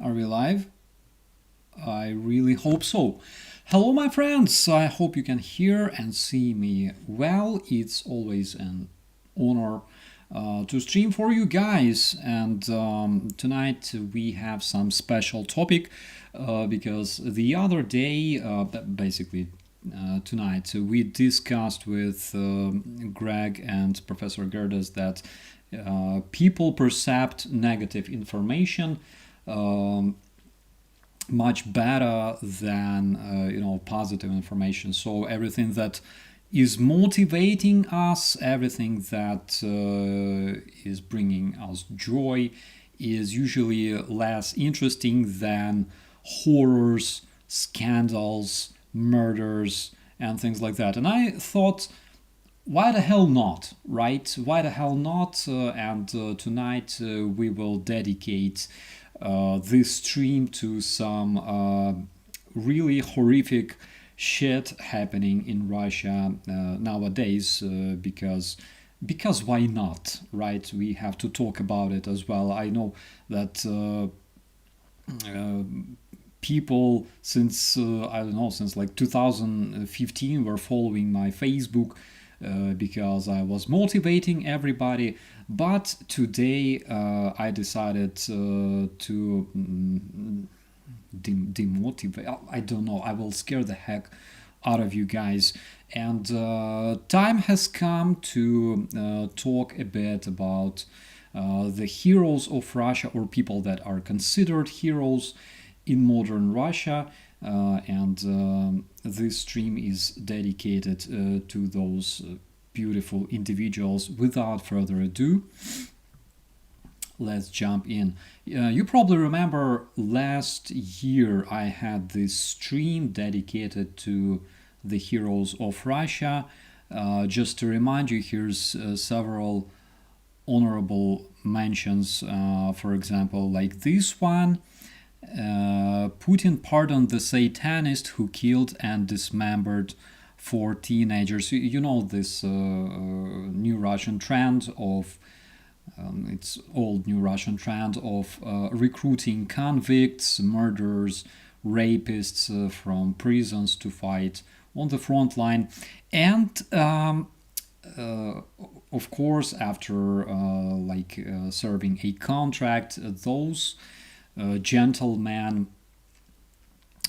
Are we live? I really hope so. Hello, my friends. I hope you can hear and see me well. It's always an honor to stream for you guys. And tonight we have some special topic because the other day, basically tonight, we discussed with Greg and Professor Gerdes that people percept negative information much better than positive information. So everything that is motivating us, everything that is bringing us joy, is usually less interesting than horrors, scandals, murders, and things like that. And I thought, why the hell not, right? Why the hell not? And tonight we will dedicate this stream to some really horrific shit happening in Russia nowadays because why not, right? We have to talk about it as well. I know that people since since like 2015 were following my Facebook because I was motivating everybody. But today I decided to demotivate. I don't know. I will scare the heck out of you guys. And time has come to talk a bit about the heroes of Russia, or people that are considered heroes in modern Russia. And this stream is dedicated to those beautiful individuals. Without further ado, let's jump in. You probably remember last year I had this stream dedicated to the heroes of Russia. Just to remind you, here's several honorable mentions. For example, like this one. Putin pardoned the Satanist who killed and dismembered 4 teenagers. You know this new Russian trend of it's old new Russian trend of recruiting convicts, murderers, rapists from prisons to fight on the front line. And of course, after serving a contract, those gentlemen.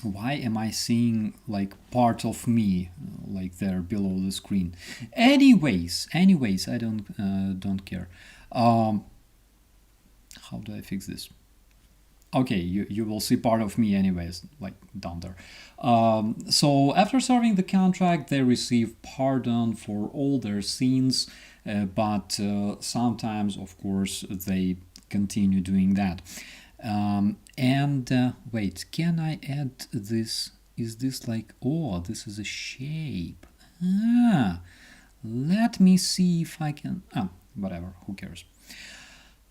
Why am I seeing like part of me like there below the screen? Anyways, I don't care. How do I fix this? Okay, you will see part of me anyways, like down there. So after serving the contract, they receive pardon for all their sins, but sometimes, of course, they continue doing that. Wait, can I add this? Is this like, oh, this is a shape. Let me see if I can, whatever, who cares.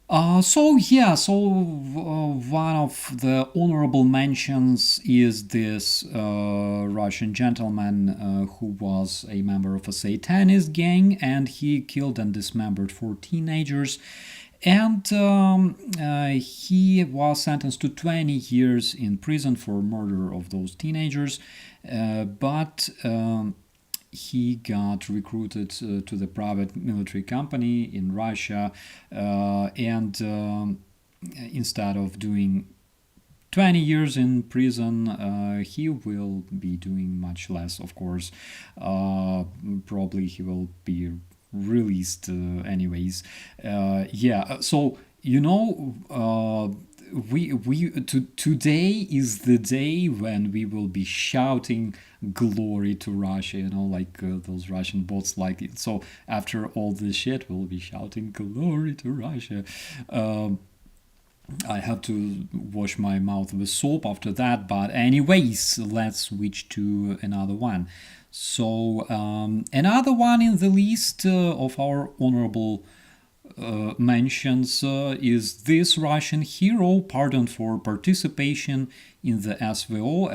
One of the honorable mentions is this Russian gentleman who was a member of a Satanist gang, and he killed and dismembered 4 teenagers. And he was sentenced to 20 years in prison for murder of those teenagers, but he got recruited to the private military company in Russia, and instead of doing 20 years in prison, he will be doing much less, of course. Probably he will be released anyways. So today is the day when we will be shouting glory to Russia, like those Russian bots like it. So after all this shit, we'll be shouting glory to Russia. I have to wash my mouth with soap after that, but anyways, let's switch to another one. So another one in the list of our honorable mentions is this Russian hero pardoned for participation in the SMO,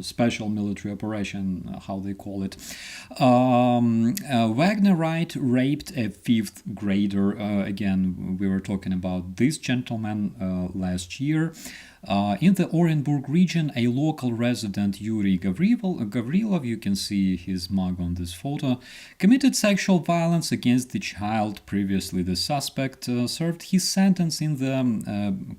Special Military Operation, how they call it. Wagnerite raped a fifth grader. Again, we were talking about this gentleman last year. In the Orenburg region, a local resident, Yuri Gavrilov, you can see his mug on this photo, committed sexual violence against the child. Previously, the suspect served his sentence in the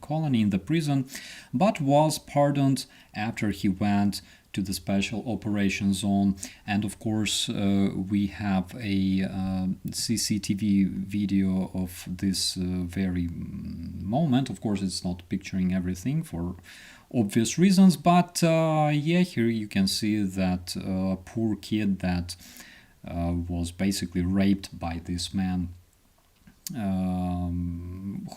colony, in the prison, but was pardoned after he went to the special operation zone. And of course, we have a CCTV video of this very moment. Of course, it's not picturing everything for obvious reasons, but yeah, here you can see that poor kid that was basically raped by this man.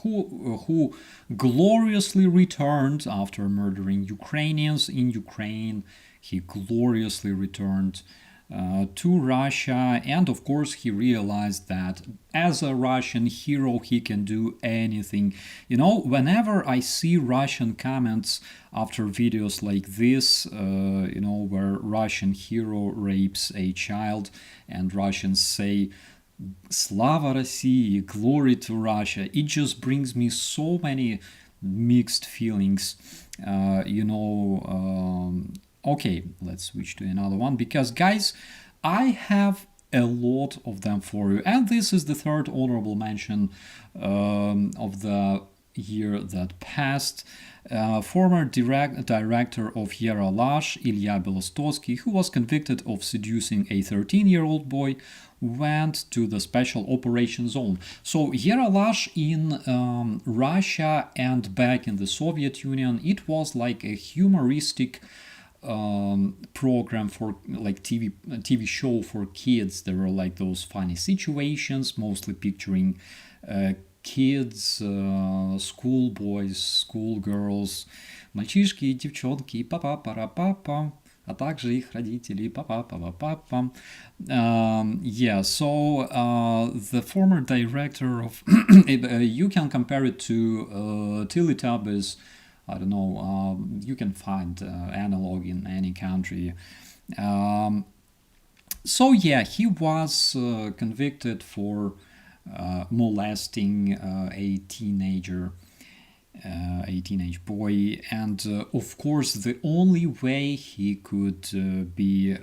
Who gloriously returned after murdering Ukrainians in Ukraine. He gloriously returned to Russia, and of course he realized that as a Russian hero he can do anything. You know, whenever I see Russian comments after videos like this, you know, where Russian hero rapes a child and Russians say Slava России, glory to Russia, it just brings me so many mixed feelings. Okay, let's switch to another one, because guys, I have a lot of them for you, and this is the third honorable mention of the year that passed. Former director of Yaralash, Ilya Belostosky, who was convicted of seducing a 13-year-old boy, went to the special operation zone. So Yaralash in Russia and back in the Soviet Union, it was like a humoristic program for like TV show for kids. There were like those funny situations, mostly picturing kids, schoolboys, schoolgirls, мальчишки и девчонки, папа-пара-папа, а также их родители, папа-папа-папа. Yeah, so the former director of you can compare it to Teletubbies. I don't know, you can find analog in any country. So yeah, he was convicted for molesting a teenage boy, and of course the only way he could be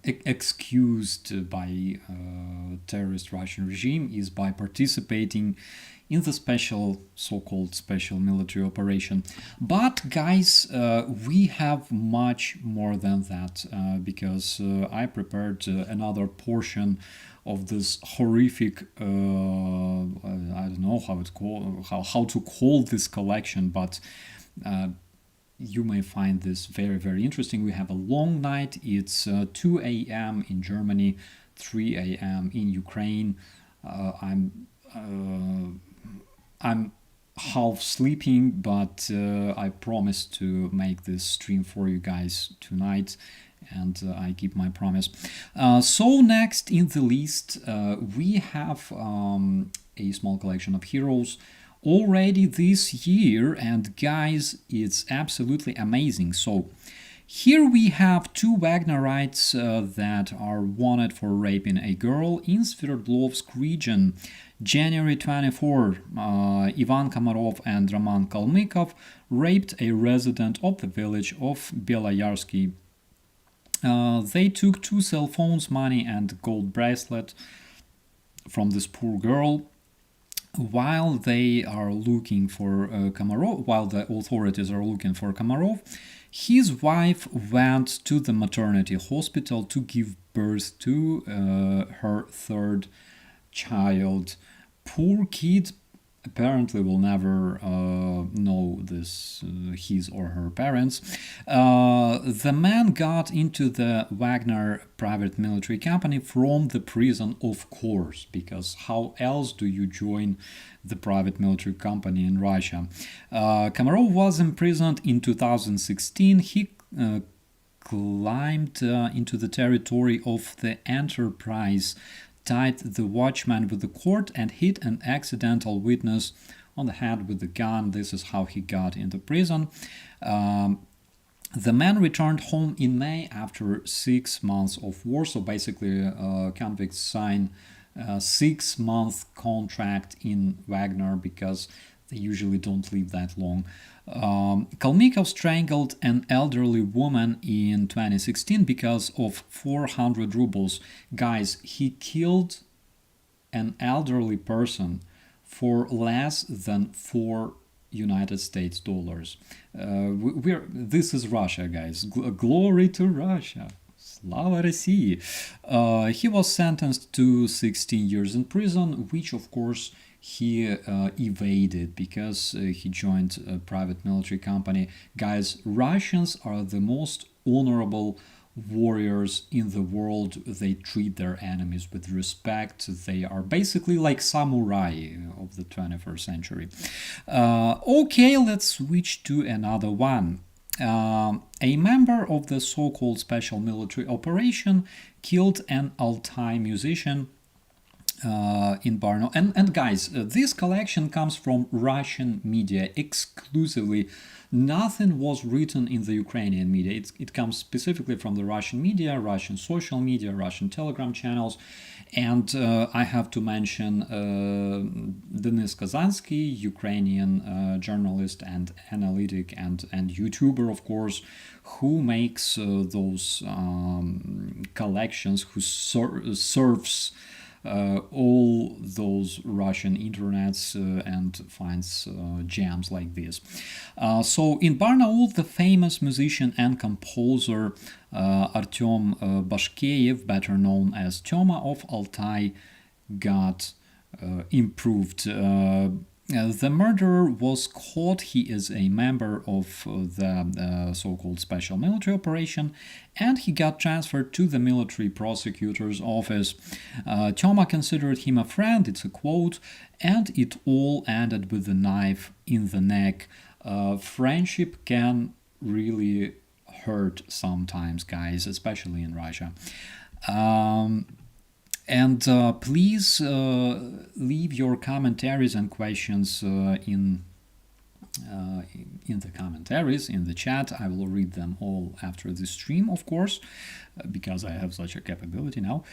excused by terrorist Russian regime is by participating in the so-called special military operation. But guys, we have much more than that, because I prepared another portion of this horrific, I don't know how to call this collection, but you may find this very, very interesting. We have a long night. It's 2 a.m. in Germany, 3 a.m. in Ukraine. I'm half sleeping, but I promised to make this stream for you guys tonight, and I keep my promise. So next in the list, we have a small collection of heroes already this year, and guys, it's absolutely amazing. So here we have two Wagnerites that are wanted for raping a girl in Sverdlovsk region. January 24, Ivan Komarov and Roman Kalmykov raped a resident of the village of Beloyarsky. They took 2 cell phones, money and gold bracelet from this poor girl. While they are looking for Komarov, while the authorities are looking for Komarov, his wife went to the maternity hospital to give birth to her third child. Poor kid apparently will never know this, his or her parents. The man got into the Wagner private military company from the prison, of course, because how else do you join the private military company in Russia? Komarov was imprisoned in 2016. He climbed into the territory of the Enterprise tied the watchman with the cord and hit an accidental witness on the head with the gun. This is how he got into prison. The man returned home in May after 6 months of war. So basically, convicts sign a 6-month contract in Wagner because they usually don't live that long. Kalmykov strangled an elderly woman in 2016 because of 400 rubles. Guys, he killed an elderly person for less than United States dollars. This is Russia, guys. Glory to Russia. Slava России. He was sentenced to 16 years in prison, which of course he evaded because he joined a private military company. Guys, Russians are the most honorable warriors in the world. They treat their enemies with respect. They are basically like samurai of the 21st century. Okay, let's switch to another one. A member of the so-called special military operation killed an Altai musician in Barno. And guys, this collection comes from Russian media exclusively. Nothing was written in the Ukrainian media. It comes specifically from the Russian media, Russian social media, Russian Telegram channels. And I have to mention Denis Kazansky, Ukrainian journalist and analytic and YouTuber, of course, who makes those collections, who surfs all those Russian internets and finds gems like this. So in Barnaul, the famous musician and composer Artyom Bashkeyev, better known as Toma of Altai, got improved. The murderer was caught. He is a member of the so-called special military operation, and he got transferred to the military prosecutor's office. Toma considered him a friend, it's a quote, and it all ended with a knife in the neck. Friendship can really hurt sometimes, guys, especially in Russia. And please leave your commentaries and questions in the commentaries, in the chat. I will read them all after the stream, of course, because I have such a capability now.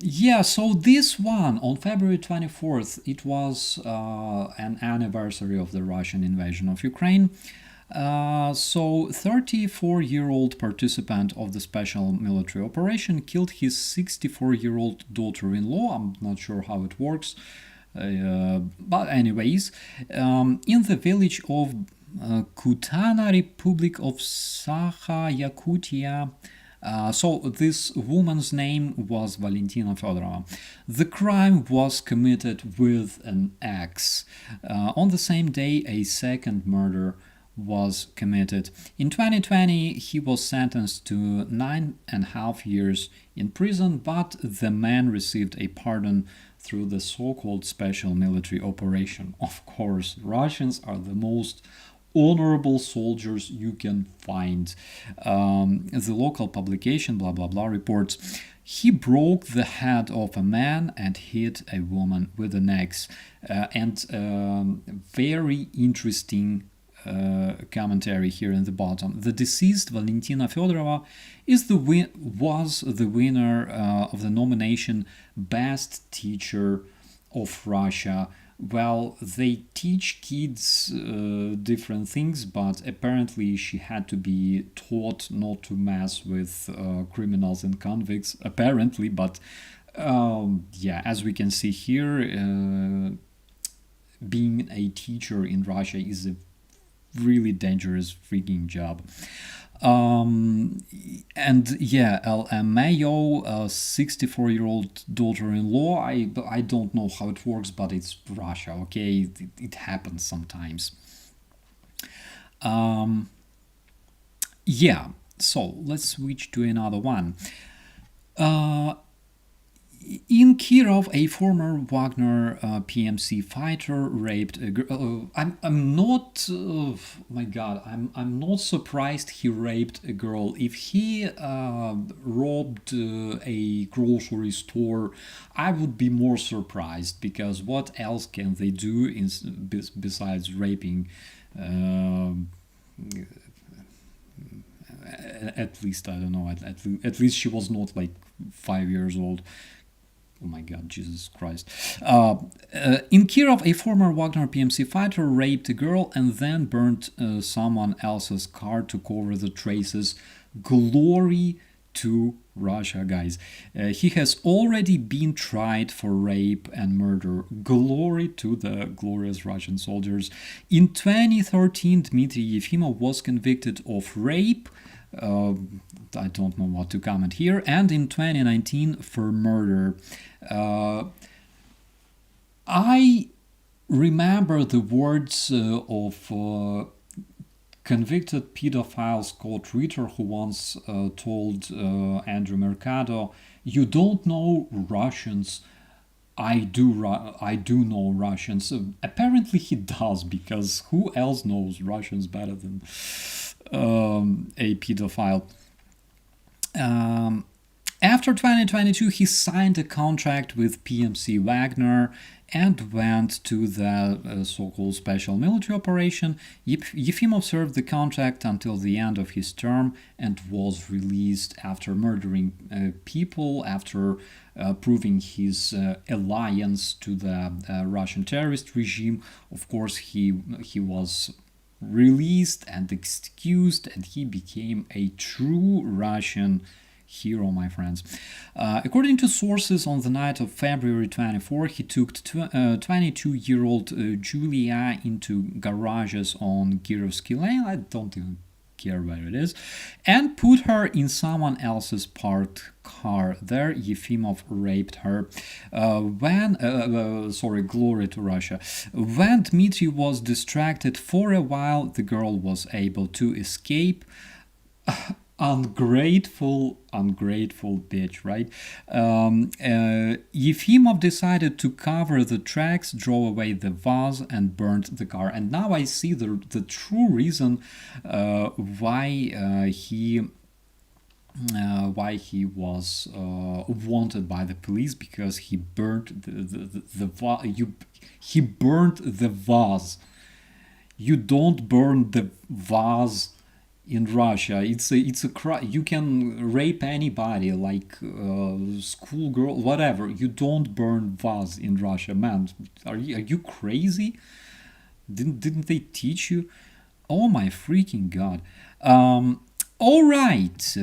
Yeah, so this one, on February 24th, it was an anniversary of the Russian invasion of Ukraine. So 34-year-old participant of the special military operation killed his 64-year-old daughter-in-law. I'm not sure how it works, but anyways, in the village of Kutana, Republic of Saka, Yakutia. So this woman's name was Valentina Fedorova. The crime was committed with an axe. On the same day, a second murder was committed. In 2020, he was sentenced to 9.5 years in prison, but the man received a pardon through the so-called special military operation. Of course, Russians are the most honorable soldiers you can find. The local publication, blah blah blah, reports he broke the head of a man and hit a woman with an axe. Very interesting commentary here in the bottom. The deceased Valentina Fedorova was the winner of the nomination Best Teacher of Russia. Well, they teach kids different things, but apparently she had to be taught not to mess with criminals and convicts, apparently, but yeah, as we can see here, being a teacher in Russia is a really dangerous freaking job. And yeah, Mayo, 64-year-old daughter-in-law, I don't know how it works, but it's Russia, okay? It happens sometimes. Yeah, so let's switch to another one. In Kirov, a former Wagner PMC fighter raped a girl. I'm not. My God, I'm not surprised he raped a girl. If he robbed a grocery store, I would be more surprised because what else can they do besides raping? Um at least I don't know. At least she was not like 5 years old. Oh my God, Jesus Christ. In Kirov, a former Wagner PMC fighter raped a girl and then burned someone else's car to cover the traces. Glory to Russia, guys. He has already been tried for rape and murder. Glory to the glorious Russian soldiers. In 2013, Dmitry Yefimov was convicted of rape. I don't know what to comment here. And in 2019 for murder. I remember the words of convicted pedophile Scott Ritter, who once told Andrew Mercado, "You don't know Russians. I do know Russians." Apparently he does, because who else knows Russians better than a pedophile? After 2022, he signed a contract with PMC Wagner and went to the so-called special military operation. Yefimov served the contract until the end of his term and was released after murdering people, after proving his alliance to the Russian terrorist regime. Of course, he was released and excused, and he became a true Russian hero, my friends. According to sources, on the night of February 24, he took 22-year-old Julia into garages on Kirovsky Lane. I don't even care where it is, and put her in someone else's parked car. There, Yefimov raped her. Glory to Russia. When Dmitry was distracted for a while, the girl was able to escape. Ungrateful bitch, right? Yefimov decided to cover the tracks, drove away the vase, and burned the car. And now I see the true reason why he was wanted by the police, because he burnt he burnt the vase. You don't burn the vase in Russia. It's a crime. You can rape anybody, like schoolgirl, whatever. You don't burn vase in Russia, man. Are you crazy? Didn't they teach you? Oh my freaking God. All right.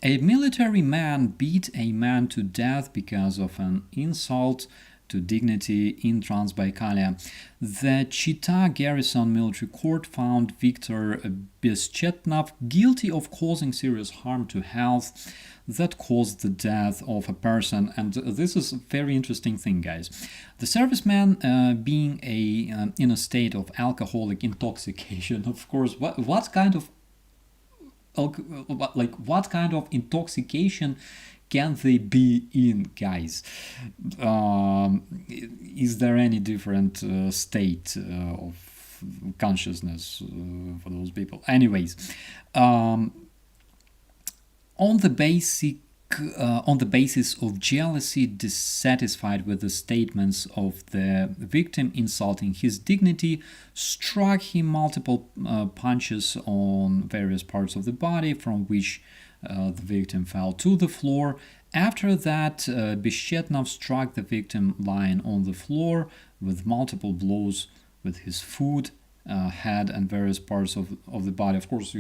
A military man beat a man to death because of an insult to dignity in Transbaikalia. The Chita Garrison Military Court found Viktor Beschetnov guilty of causing serious harm to health that caused the death of a person. And this is a very interesting thing, guys. The serviceman, being in a state of alcoholic intoxication, of course, what kind of intoxication can they be in, guys? Is there any different state of consciousness for those people? Anyways, on the basis of jealousy, dissatisfied with the statements of the victim insulting his dignity, struck him multiple punches on various parts of the body, from which the victim fell to the floor. After that, Beshetnov struck the victim lying on the floor with multiple blows with his foot, head, and various parts of the body. Of course,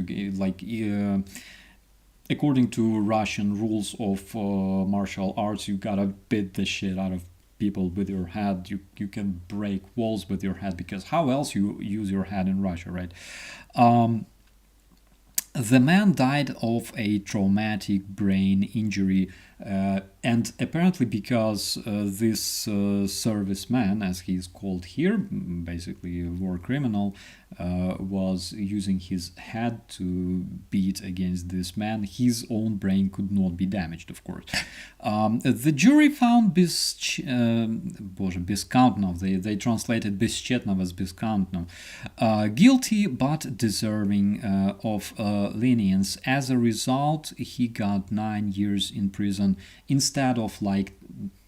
according to Russian rules of martial arts, you gotta beat the shit out of people with your head. You can break walls with your head, because how else you use your head in Russia, right? The man died of a traumatic brain injury, and apparently because this serviceman, as he's called here, basically a war criminal, was using his head to beat against this man. His own brain could not be damaged, of course. The jury found Beskantnov, they translated Бесчетного as Beskantnov, guilty but deserving of lenience. As a result, he got 9 years in prison instead of like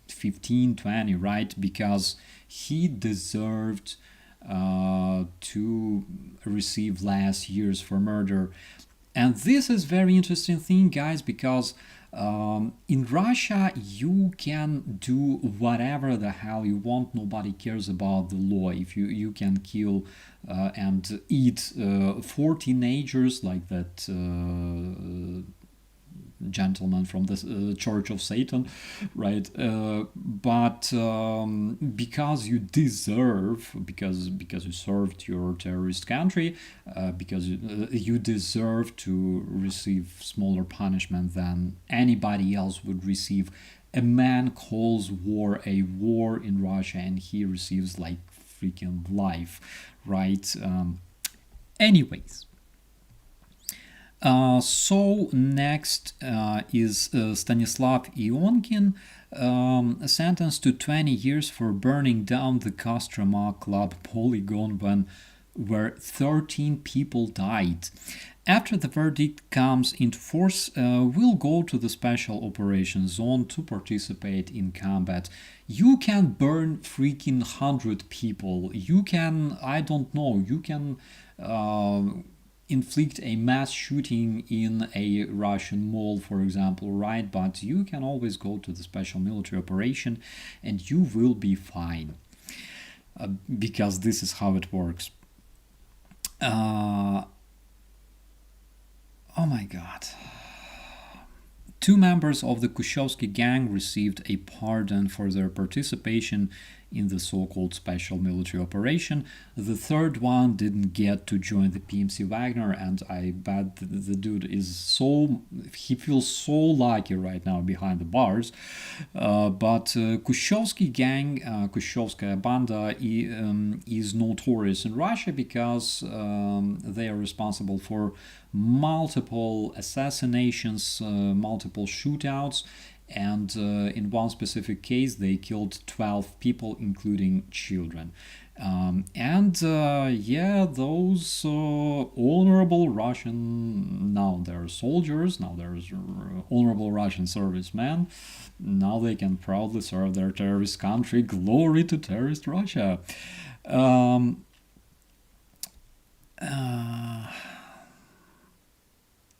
15, 20, right? Because he deserved to receive less years for murder. And this is very interesting thing, guys, because in Russia you can do whatever the hell you want. Nobody cares about the law. If you can kill and eat 4 teenagers like that gentleman from the Church of Satan, right? But because you deserve, because you served your terrorist country, because you deserve to receive smaller punishment than anybody else would receive. A man calls war a war in Russia, and he receives like freaking life, right? Anyways. So next is Stanislavyonin, sentenced to 20 years for burning down the Kostroma club polygon where 13 people died. After the verdict comes into force, we'll go to the special operations zone to participate in combat. You can burn freaking 100 people. You can, I don't know, you can inflict a mass shooting in a Russian mall, for example, right? But you can always go to the special military operation and you will be fine, because this is how it works. Oh my god. 2 members of the Kosowski Gang received a pardon for their participation in the so-called special military operation. The third one didn't get to join the PMC Wagner, and I bet the dude is he feels so lucky right now behind the bars. But Kosowski Gang, Koshevskaya Banda, is notorious in Russia because they are responsible for multiple assassinations, multiple shootouts, and in one specific case they killed 12 people, including children. Yeah, those honorable Russian, now they're soldiers, now there's honorable Russian servicemen, now they can proudly serve their terrorist country. Glory to terrorist Russia.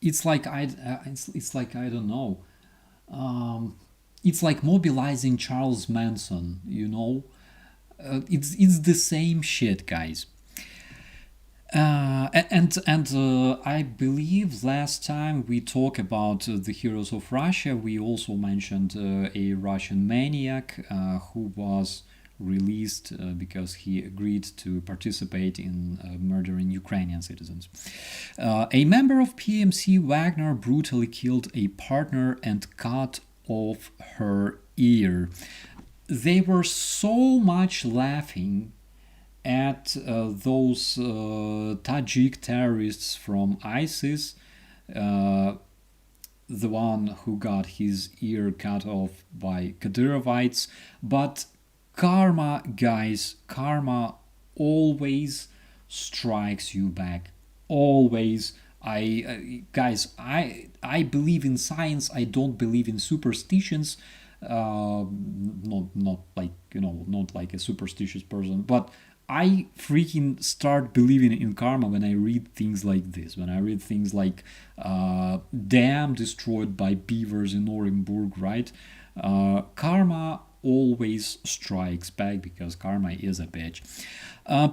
It's like I don't know. It's like mobilizing Charles Manson, you know. It's the same shit, guys. I believe last time we talked about the heroes of Russia, we also mentioned a Russian maniac who was released because he agreed to participate in murdering Ukrainian citizens. A member of PMC Wagner brutally killed a partner and cut off her ear. They were so much laughing at those Tajik terrorists from ISIS, the one who got his ear cut off by Kadyrovites, but karma, guys, karma always strikes you back. Always. I believe in science. I don't believe in superstitions. Not like, you know, not like a superstitious person, but I freaking start believing in karma when I read things like this. When I read things like dam destroyed by beavers in Orenburg, right? Karma always strikes back because karma is a bitch.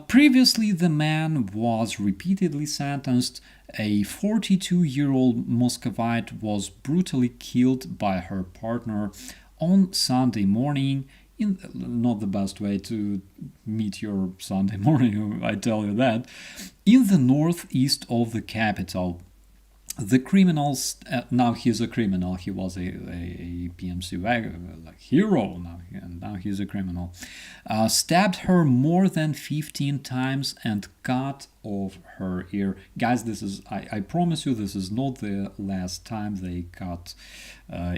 Previously, the man was repeatedly sentenced. A 42-year-old Muscovite was brutally killed by her partner on Sunday morning. Not the best way to meet your Sunday morning, I tell you that. In the northeast of the capital. The criminals, now he's a criminal, he was a PMC hero, now he's a criminal, stabbed her more than 15 times and cut of her ear. Guys, this is, I promise you, this is not the last time they cut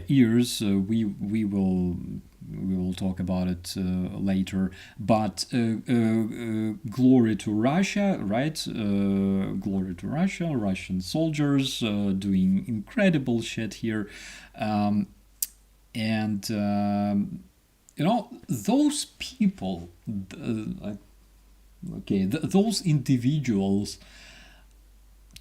ears. We will talk about it later. But glory to Russia, right? Glory to Russia, Russian soldiers doing incredible shit here. Those people, those individuals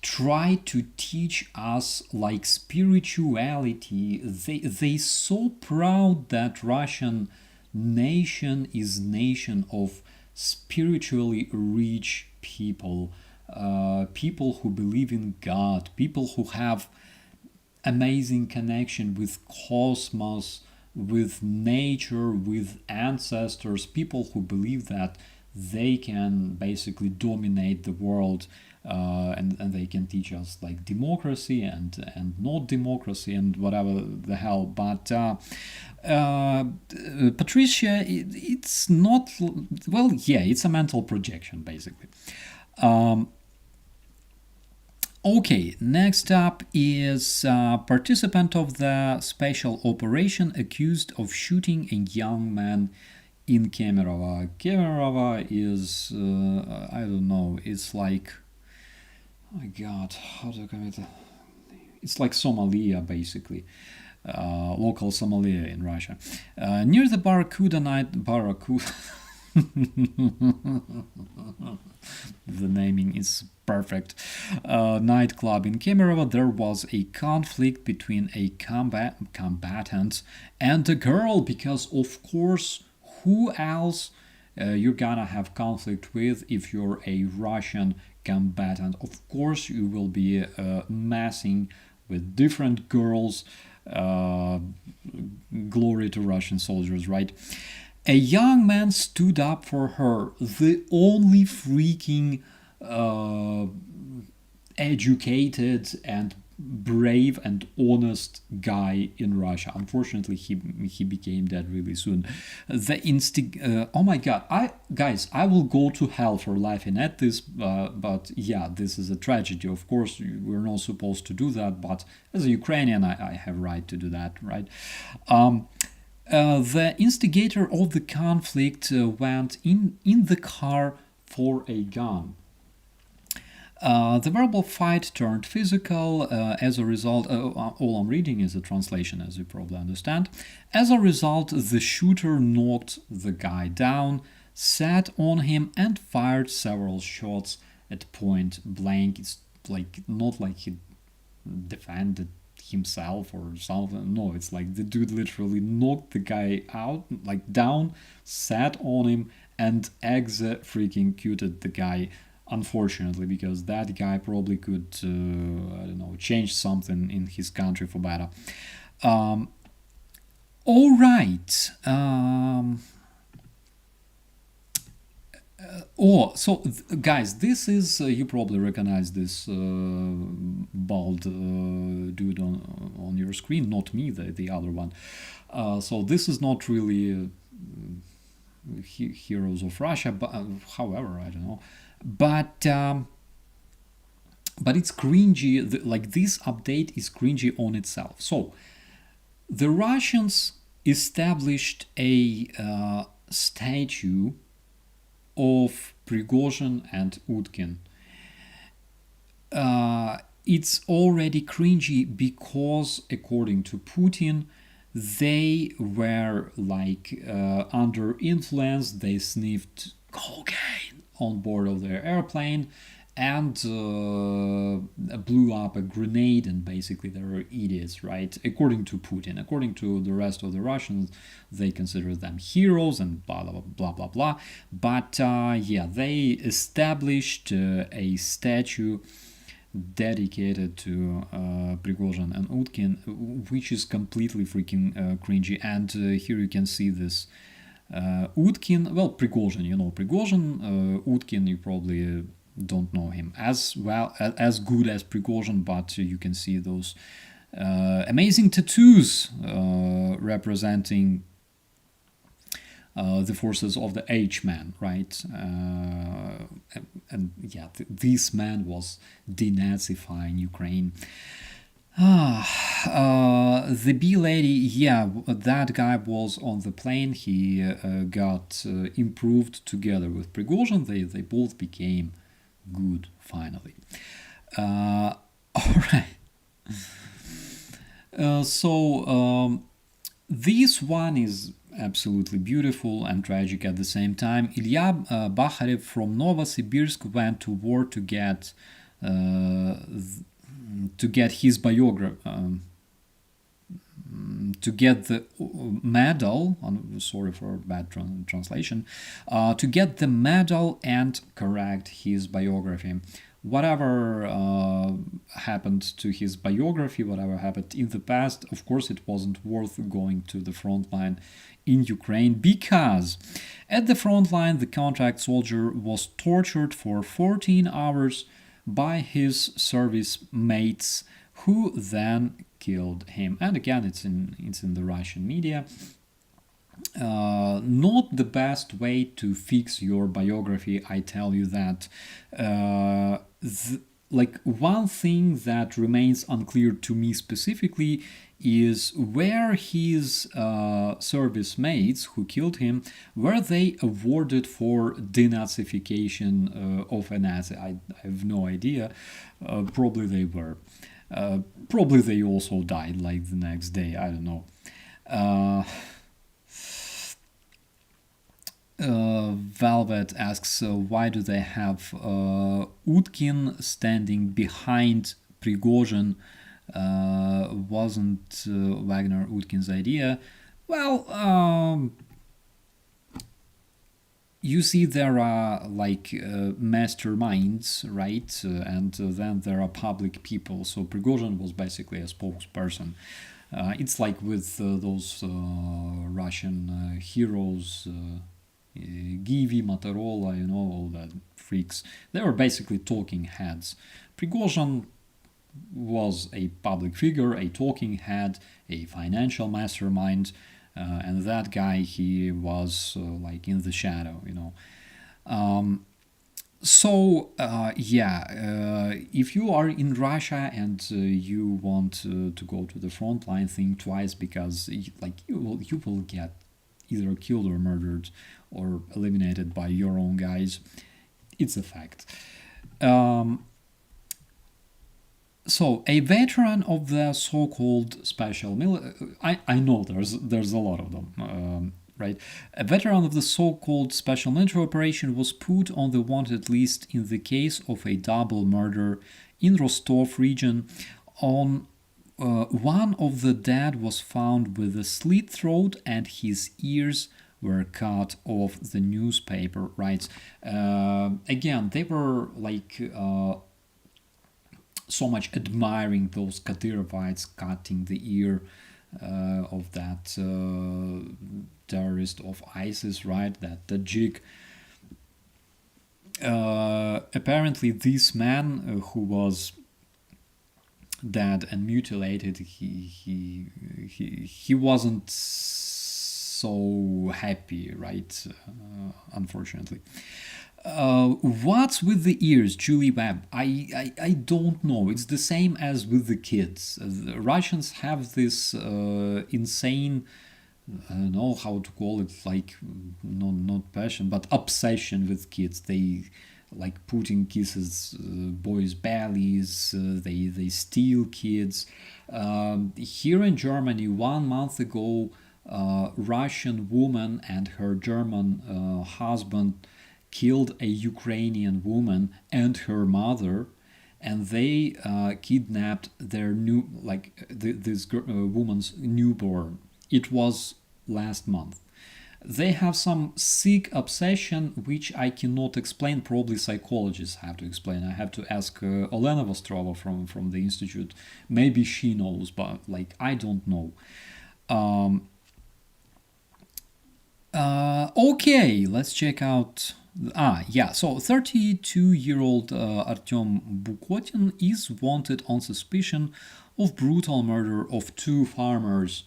try to teach us like spirituality. They so proud that Russian nation is nation of spiritually rich people, people who believe in God, people who have amazing connection with cosmos, with nature, with ancestors, people who believe that they can basically dominate the world, and they can teach us like democracy and not democracy and whatever the hell. But Patricia, it's not, well, yeah, it's a mental projection basically. Okay, next up is participant of the special operation accused of shooting a young man in Kemerovo. Kemerovo is, I don't know, it's like, oh my god, how to commit? It's like Somalia, basically. Local Somalia in Russia. Near the Barracuda night, Barracuda. The naming is perfect. Nightclub in Kemerovo, there was a conflict between a combatant and a girl, because of course, who else you're gonna have conflict with if you're a Russian combatant? Of course, you will be messing with different girls. Glory to Russian soldiers, right? A young man stood up for her, the only freaking educated and brave and honest guy in Russia. Unfortunately, he became dead really soon. Oh my god, I will go to hell for laughing at this, but yeah, this is a tragedy. Of course, we're not supposed to do that, but as a Ukrainian, I have right to do that, right? The instigator of the conflict went in the car for a gun. The verbal fight turned physical. As a result, all I'm reading is a translation, as you probably understand. As a result, the shooter knocked the guy down, sat on him, and fired several shots at point blank. It's like not like he defended himself or something. No, it's like the dude literally knocked the guy out, like down, sat on him, and executed the guy. Unfortunately, because that guy probably could, I don't know, change something in his country for better. All right. Guys, this is, you probably recognize this bald dude on your screen, not me, the other one. So this is not really Heroes of Russia, but however, I don't know. But it's cringy, like this update is cringy on itself. So the Russians established a statue of Prigozhin and Utkin. It's already cringy because, according to Putin, they were like under influence. They sniffed cocaine on board of their airplane and blew up a grenade, and basically they were idiots, right? According to Putin. According to the rest of the Russians, they consider them heroes and blah blah blah blah blah. But yeah, they established a statue dedicated to Prigozhin and Utkin, which is completely freaking cringy. And here you can see this Utkin, well, Prigozhin, you know Prigozhin. Utkin, you probably don't know him as well, as good as Prigozhin, but you can see those amazing tattoos representing the forces of the H-man, right? And yeah, this man was denazifying Ukraine. The B lady, yeah, that guy was on the plane. He got improved together with Prigozhin. They both became good finally. All right. This one is absolutely beautiful and tragic at the same time. Ilya Bakharev from Novosibirsk went to war to get his biography, to get the medal. Sorry for bad translation. To get the medal and correct his biography. Whatever happened to his biography, whatever happened in the past, of course, it wasn't worth going to the front line in Ukraine, because at the front line, the contract soldier was tortured for 14 hours by his service mates, who then killed him. And again, it's in the Russian media. Not the best way to fix your biography, I tell you that. One thing that remains unclear to me specifically is where his service mates who killed him, were they awarded for denazification of a Nazi? I have no idea. Probably they were. Probably they also died like the next day. I don't know. Velvet asks, why do they have Utkin standing behind Prigozhin? Wasn't Wagner Utkin's idea? Well, you see, there are masterminds, right? And then there are public people. So Prigozhin was basically a spokesperson. It's like with those Russian heroes, Givi, Motorola, all that freaks. They were basically talking heads. Prigozhin was a public figure, a talking head, a financial mastermind, and that guy, he was in the shadow, if you are in Russia and you want to go to the front line, think twice, because you will get either killed or murdered or eliminated by your own guys. It's a fact. So, a veteran of the so-called special military... I know there's a lot of them, right? A veteran of the so-called special military operation was put on the wanted list in the case of a double murder in Rostov region. One of the dead was found with a slit throat and his ears were cut off, the newspaper writes. Again, they were so much admiring those Kadyrovites cutting the ear of that terrorist of ISIS, right? That Tajik. Apparently, this man who was dead and mutilated, he wasn't so happy, right? Unfortunately. What's with the ears, Julie Webb? I don't know. It's the same as with the kids. The Russians have this insane, I don't know how to call it, not passion, but obsession with kids. They like Putin kisses boys' bellies, they steal kids. Here in Germany, 1 month ago, Russian woman and her German husband killed a Ukrainian woman and her mother, and they kidnapped their this woman's newborn. It was last month. They have some sick obsession which I cannot explain. Probably psychologists have to explain. I have to ask Olena Vostrova from the institute. Maybe she knows, but I don't know. Okay, let's check out. So 32-year-old Artyom Bukotin is wanted on suspicion of brutal murder of 2 farmers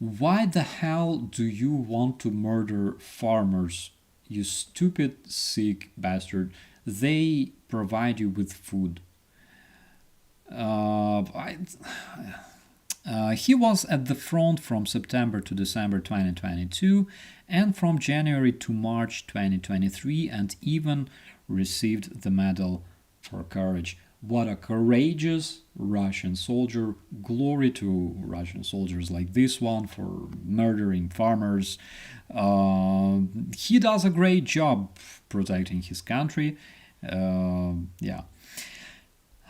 Why the hell do you want to murder farmers, you stupid, sick bastard? They provide you with food. Uh, I, he was at the front from September to December 2022 and from January to March 2023, and even received the Medal for Courage. What a courageous Russian soldier. Glory to Russian soldiers like this one for murdering farmers. He does a great job protecting his country. Yeah.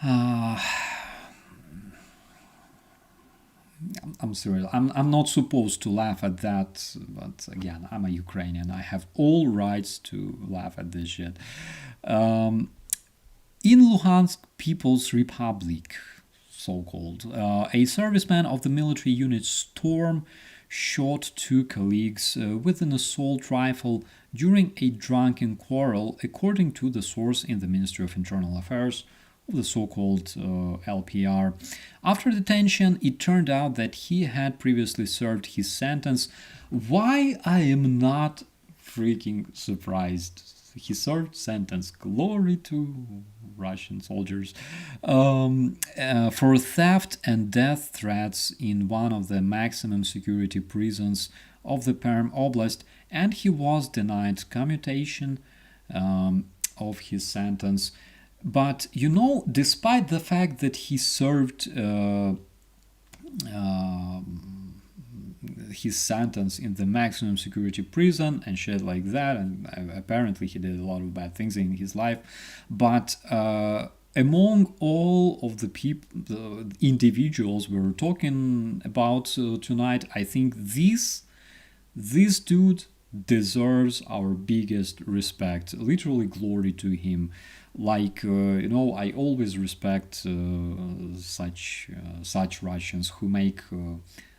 Uh, I'm serious. I'm not supposed to laugh at that, but again, I'm a Ukrainian. I have all rights to laugh at this shit. In Luhansk People's Republic, so called, a serviceman of the military unit Storm shot two colleagues with an assault rifle during a drunken quarrel, according to the source in the Ministry of Internal Affairs, the so-called LPR. After detention, it turned out that he had previously served his sentence. Why I am not freaking surprised. He served sentence. Glory to Russian soldiers. For theft and death threats in one of the maximum security prisons of the Perm Oblast, and he was denied commutation of his sentence. But despite the fact that he served his sentence in the maximum security prison and shit like that, and apparently he did a lot of bad things in his life, but among all of the individuals we're talking about tonight, I think this dude deserves our biggest respect. Literally, glory to him. Like I always respect such Russians who make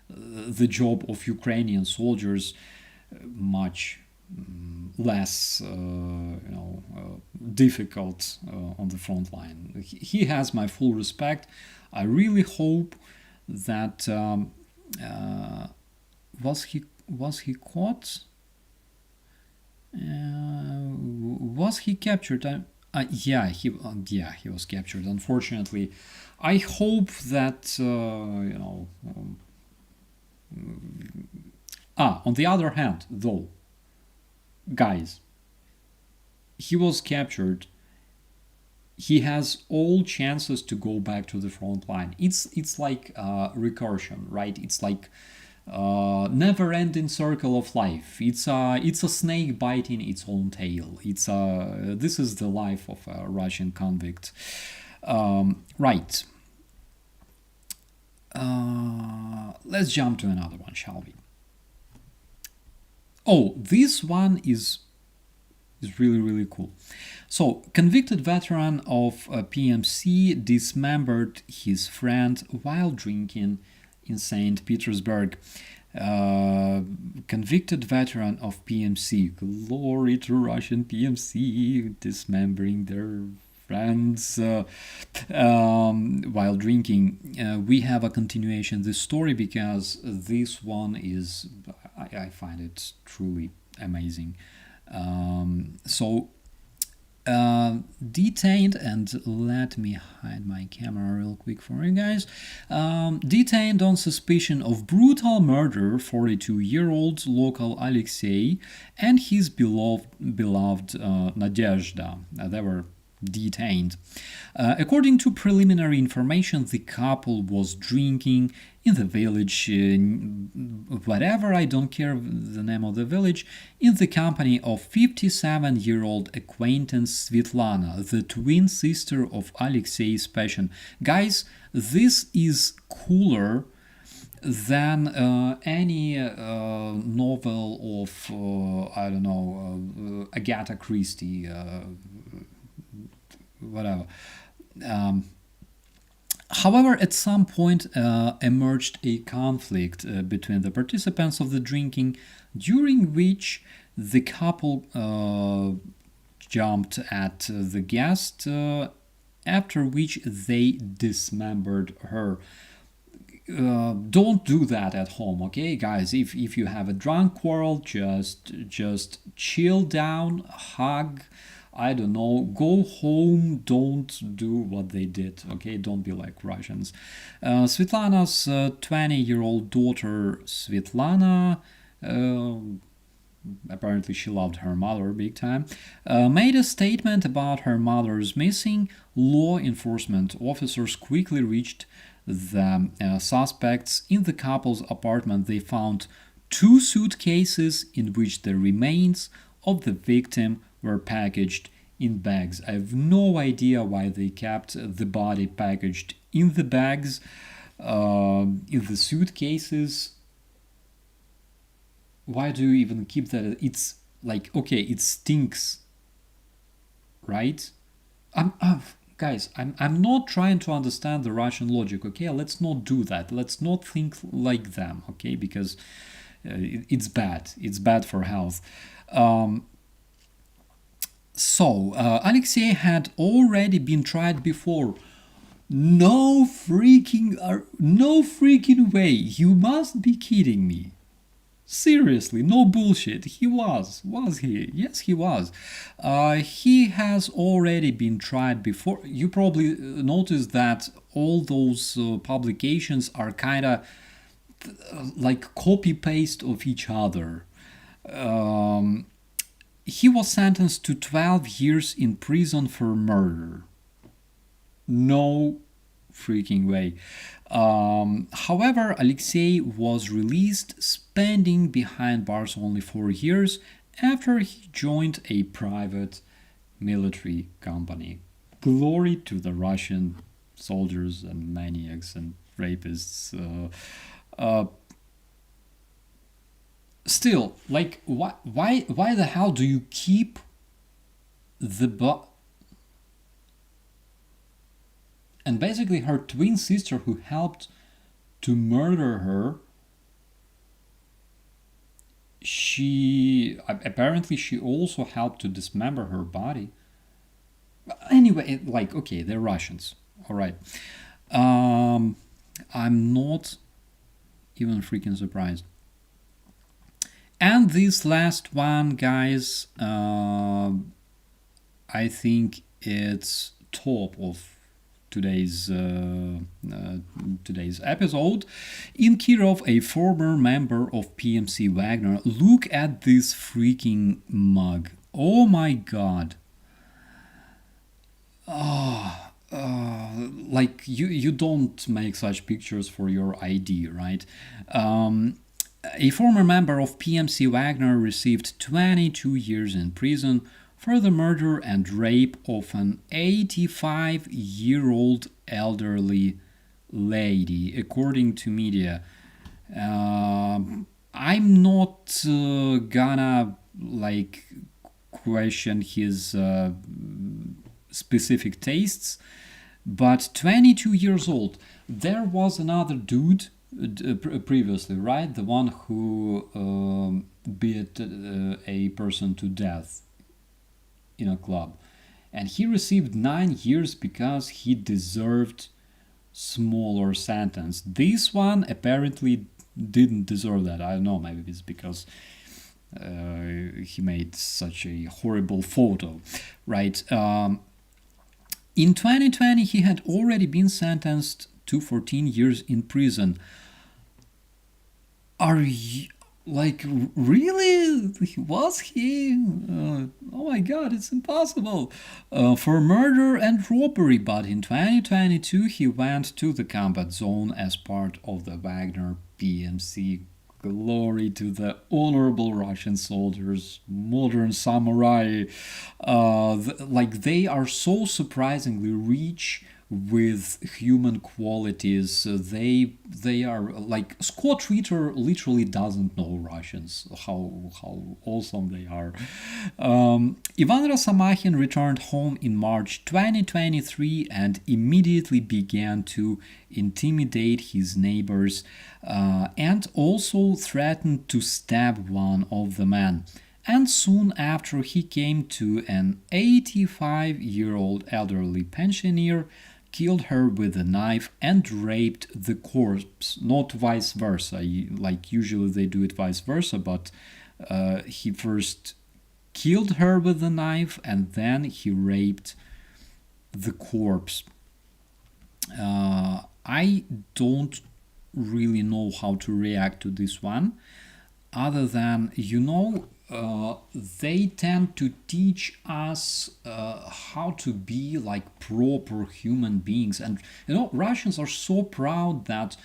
the job of Ukrainian soldiers much less difficult on the front line. He has my full respect. I really hope that was he caught? Was he captured? He was captured. Unfortunately, I hope that on the other hand, though, guys, he was captured. He has all chances to go back to the front line. It's like recursion, right? It's like never-ending circle of life. It's a snake biting its own tail. This is the life of a Russian convict. Right. Let's jump to another one, shall we? Oh, this one is really, really cool. So, convicted veteran of PMC dismembered his friend while drinking in St. Petersburg. Convicted veteran of PMC. Glory to Russian PMC, dismembering their friends while drinking. We have a continuation of this story because this one is, I find it truly amazing. Detained, and let me hide my camera real quick for you guys. Detained on suspicion of brutal murder, 42-year-old local Alexei and his beloved Nadezhda. They were detained. According to preliminary information, the couple was drinking in the village, whatever, I don't care the name of the village, in the company of 57-year-old acquaintance Svetlana, the twin sister of Alexei's passion. Guys, this is cooler than any novel of, Agatha Christie, whatever. However, at some point emerged a conflict between the participants of the drinking, during which the couple jumped at the guest, after which they dismembered her. don't do that at home, okay, guys? If you have a drunk quarrel, just chill down, hug, I don't know, go home. Don't do what they did, okay? Don't be like Russians. Svetlana's 20-year-old daughter, Svetlana, apparently she loved her mother big time, made a statement about her mother's missing. Law enforcement officers quickly reached the suspects. In the couple's apartment, they found 2 suitcases in which the remains of the victim were packaged in bags. I have no idea why they kept the body packaged in the bags, in the suitcases. Why do you even keep that? It's like, okay, it stinks, right? Guys, I'm not trying to understand the Russian logic, okay? Let's not do that. Let's not think like them, okay? Because it's bad. It's bad for health. Alexei had already been tried before. No freaking way. You must be kidding me. Seriously, no bullshit. He was he? Yes, he was. He has already been tried before. You probably noticed that all those publications are kind of like copy-paste of each other. He was sentenced to 12 years in prison for murder. No freaking way. However, Alexei was released, spending behind bars only 4 years after he joined a private military company. Glory to the Russian soldiers and maniacs and rapists. Still, like, why the hell do you keep the and basically her twin sister who helped to murder her, she apparently she also helped to dismember her body. Anyway, like, okay, they're Russians, all right. I'm not even freaking surprised. And this last one, guys, I think it's top of today's episode. In Kirov, a former member of PMC Wagner. Look at this freaking mug. Oh my god. Like you don't make such pictures for your ID, right? A former member of PMC Wagner received 22 years in prison for the murder and rape of an 85-year-old elderly lady, according to media. I'm not gonna like question his specific tastes, but 22 years old. There was another dude previously, right? The one who beat a person to death in a club, and he received 9 years because he deserved smaller sentence. This one apparently didn't deserve that. I don't know, maybe it's because he made such a horrible photo, right? In 2020 he had already been sentenced to 14 years in prison. Are you like, really? Was he? Oh my god, it's impossible. For murder and robbery, but in 2022 he went to the combat zone as part of the Wagner PMC. Glory to the honorable Russian soldiers, modern samurai. Like, they are so surprisingly rich with human qualities. They are like, Scott Ritter literally doesn't know Russians, how awesome they are. Ivan Rosomachin returned home in March 2023 and immediately began to intimidate his neighbors and also threatened to stab one of the men. And soon after, he came to an 85-year-old elderly pensioner killed her with a knife and raped the corpse, not vice versa. Like usually they do it vice versa, but he first killed her with a knife and then he raped the corpse. I don't really know how to react to this one, other than, they tend to teach us how to be like proper human beings. And Russians are so proud that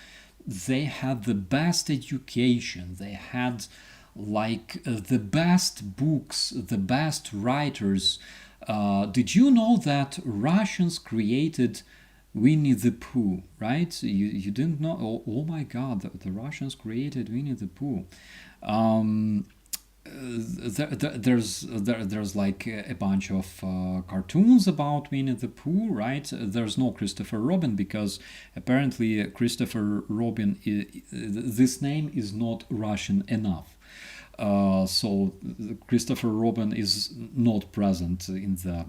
they had the best education, they had like the best books, the best writers. Did you know that Russians created Winnie the Pooh, right? You didn't know? Oh my God, the Russians created Winnie the Pooh. There's like a bunch of cartoons about Winnie the Pooh, right? There's no Christopher Robin because apparently Christopher Robin, this name is not Russian enough. So Christopher Robin is not present in the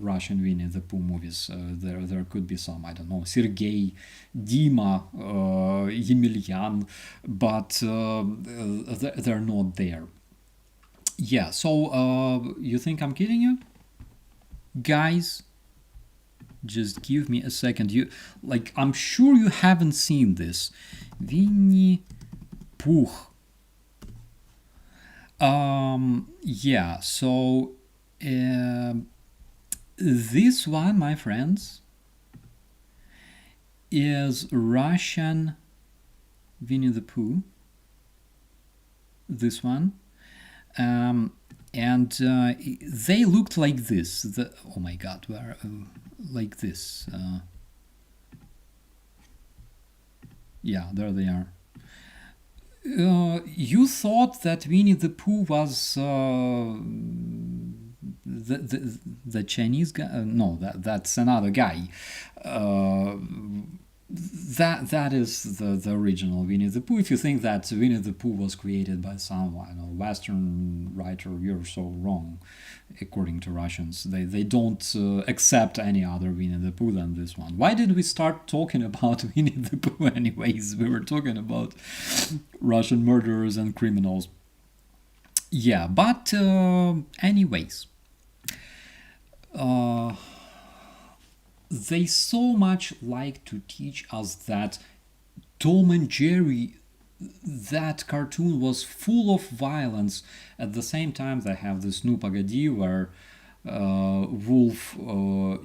Russian Winnie the Pooh movies. There could be some, I don't know, Sergei, Dima, Emilian, but they're not there. Yeah, so you think I'm kidding you? Guys, just give me a second. I'm sure you haven't seen this. Winnie Pooh. Yeah, so this one, my friends, is Russian Winnie the Pooh. This one. And they looked like this. Oh my God, where like this. Yeah, there they are. You thought that Winnie the Pooh was the Chinese guy? No, that's another guy. That is the original Winnie the Pooh. If you think that Winnie the Pooh was created by some Western writer, you're so wrong. According to Russians, they don't accept any other Winnie the Pooh than this one. Why did we start talking about Winnie the Pooh anyways? We were talking about Russian murderers and criminals. Yeah, but anyways, they so much like to teach us that Tom and Jerry, that cartoon was full of violence. At the same time, they have this Nu Pagadi where wolf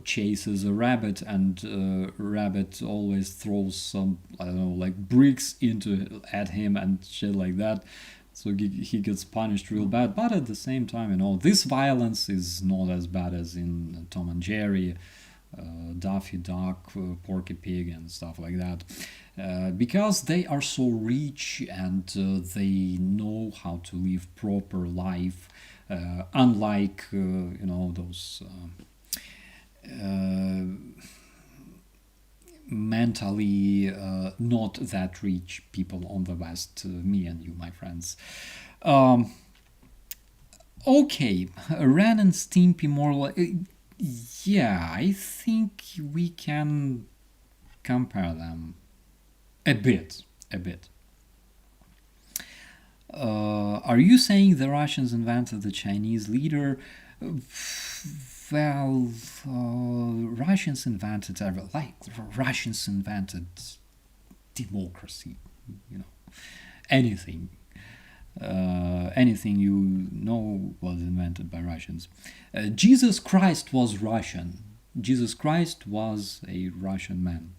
chases a rabbit, and rabbit always throws some, I don't know, like bricks at him and shit like that. So he gets punished real bad. But at the same time, this violence is not as bad as in Tom and Jerry, Daffy Duck, Porky Pig, and stuff like that. Because they are so rich and they know how to live proper life, unlike those mentally not that rich people on the West, me and you, my friends. Okay, Ren and Stimpy more like... yeah, I think we can compare them a bit. Are you saying the Russians invented the Chinese leader? Well, Russians invented democracy. Anything. Anything was invented by Russians. Jesus Christ was Russian. Jesus Christ was a Russian man.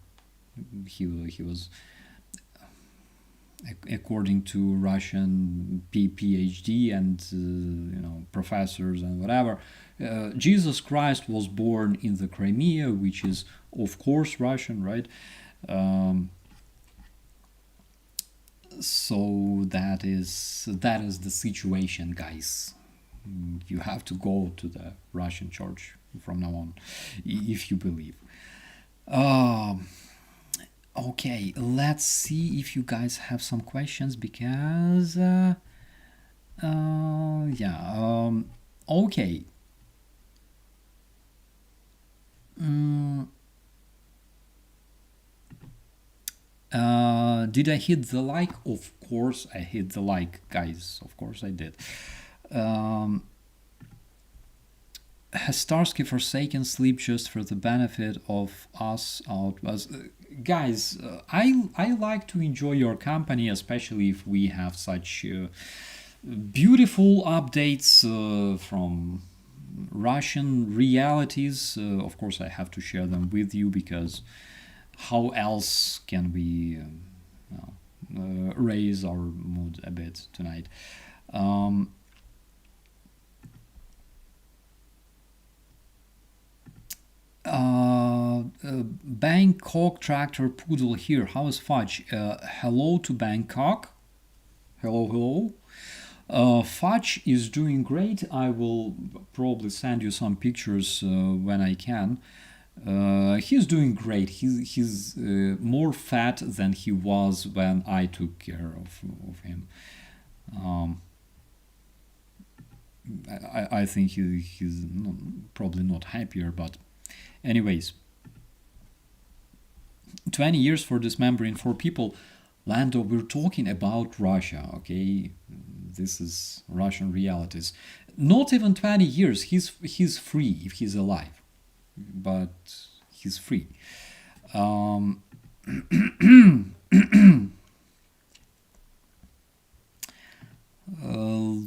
He was, according to Russian PhD and professors and whatever, Jesus Christ was born in the Crimea, which is of course Russian, right? So that is the situation, guys. You have to go to the Russian church from now on, if you believe. Okay, let's see if you guys have some questions, because okay. Did I hit the like? Of course I hit the like, guys. Of course I did. Um, has Starsky forsaken sleep just for the benefit of us out? Guys, I like to enjoy your company, especially if we have such beautiful updates from Russian realities. Of course, I have to share them with you because how else can we raise our mood a bit tonight? Um, Bangkok tractor poodle here. How is Fudge? Hello to Bangkok. Hello, hello. Fudge is doing great. I will probably send you some pictures when I can. He's doing great. He's more fat than he was when I took care of him. Um, I think he's probably not happier, but anyways, 20 years for dismembering 4 people. Lando, we're talking about Russia, okay? This is Russian realities. Not even 20 years. He's free if he's alive, but he's free. Um,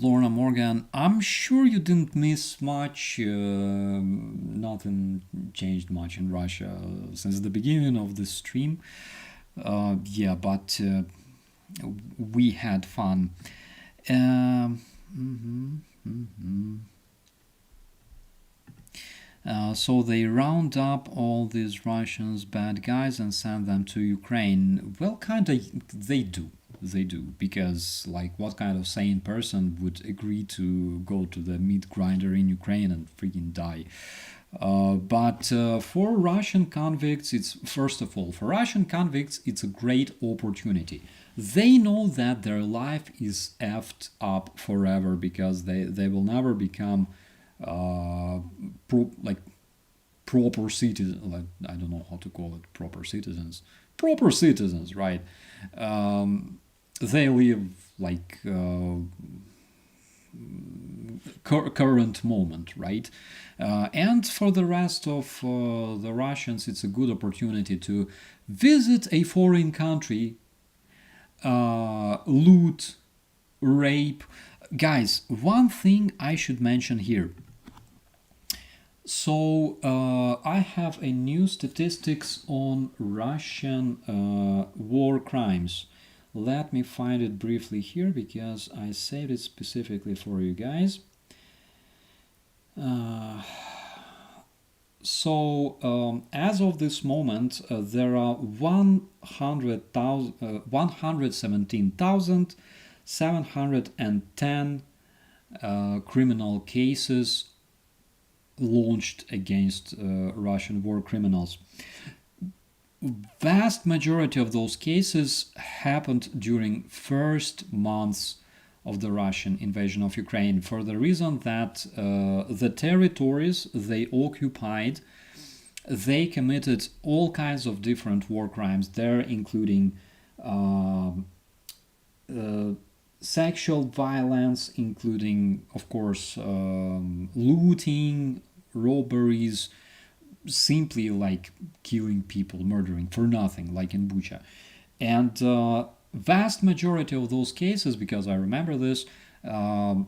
Lorna Morgan, I'm sure you didn't miss much. Nothing changed much in Russia since the beginning of the stream. Yeah, but we had fun. Mhm, mhm. So they round up all these Russians bad guys and send them to Ukraine. Well, kind of, they do. They do. Because, like, what kind of sane person would agree to go to the meat grinder in Ukraine and freaking die? But for Russian convicts, it's first of all, for Russian convicts, it's a great opportunity. They know that their life is effed up forever because they will never become proper citizens. Like, I don't know how to call it, proper citizens. Proper citizens, right? They live like current moment, right? And for the rest of the Russians, it's a good opportunity to visit a foreign country, loot, rape. Guys, one thing I should mention here. So I have a new statistics on Russian war crimes. Let me find it briefly here because I saved it specifically for you guys. As of this moment, there are 117,710 criminal cases launched against Russian war criminals. Vast majority of those cases happened during first months of the Russian invasion of Ukraine, for the reason that the territories they occupied, they committed all kinds of different war crimes there, including sexual violence, including, of course, looting, robberies, simply like killing people, murdering for nothing, like in Bucha. And vast majority of those cases, because I remember this, were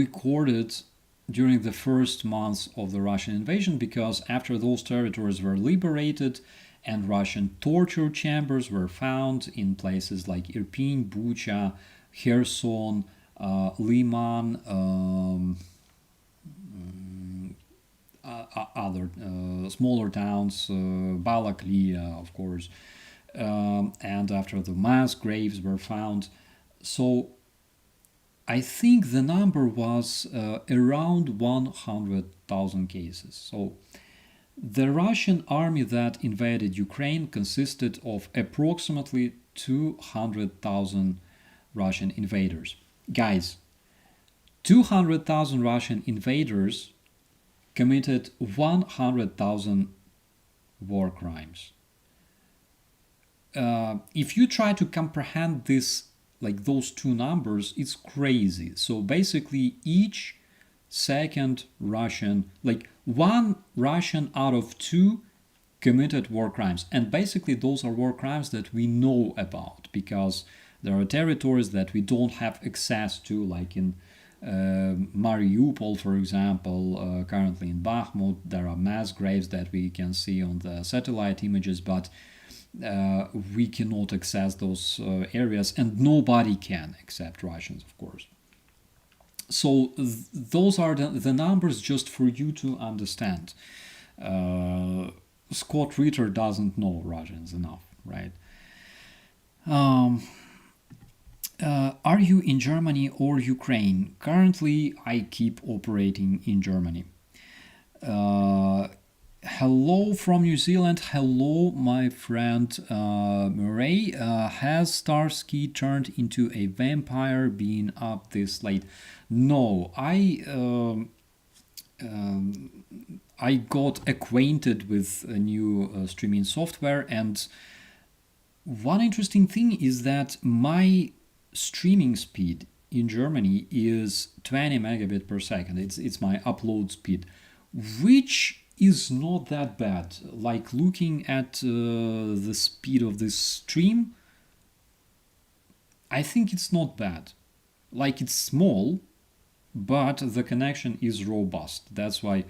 recorded during the first months of the Russian invasion, because after those territories were liberated and Russian torture chambers were found in places like Irpin, Bucha, Kherson, Liman, other smaller towns, Balaklia, of course, and after the mass graves were found. So I think the number was around 100,000 cases. So the Russian army that invaded Ukraine consisted of approximately 200,000 Russian invaders. Guys, 200,000 Russian invaders committed 100,000 war crimes. if you try to comprehend this, like those two numbers, it's crazy. So basically, each second Russian, like one Russian out of two committed war crimes. And basically, those are war crimes that we know about because there are territories that we don't have access to, like in Mariupol, for example, currently in Bakhmut. There are mass graves that we can see on the satellite images, but we cannot access those areas, and nobody can except Russians, of course. So those are the numbers just for you to understand. Scott Ritter doesn't know Russians enough, right? Are you in Germany or Ukraine? Currently, I keep operating in Germany. Hello from New Zealand. Hello, my friend Murray. Has Starsky turned into a vampire being up this late? No, I got acquainted with a new streaming software, and one interesting thing is that my streaming speed in Germany is 20 megabit per second. It's my upload speed, which is not that bad. Like looking at the speed of this stream, I think it's not bad. Like it's small, but the connection is robust. That's why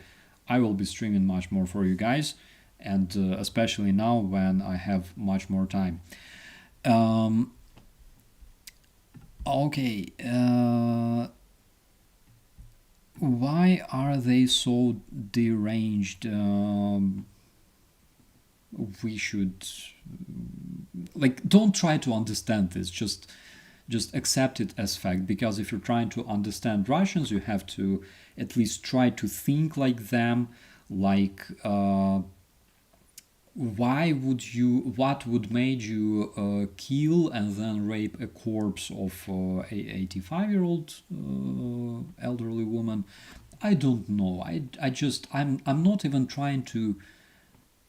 I will be streaming much more for you guys, and especially now when I have much more time. Okay. Why are they so deranged? We should like don't try to understand this. Just accept it as fact, because if you're trying to understand Russians, you have to at least try to think like them. Like, what would make you kill and then rape a corpse of a 85-year-old elderly woman? I don't know. I'm not even trying to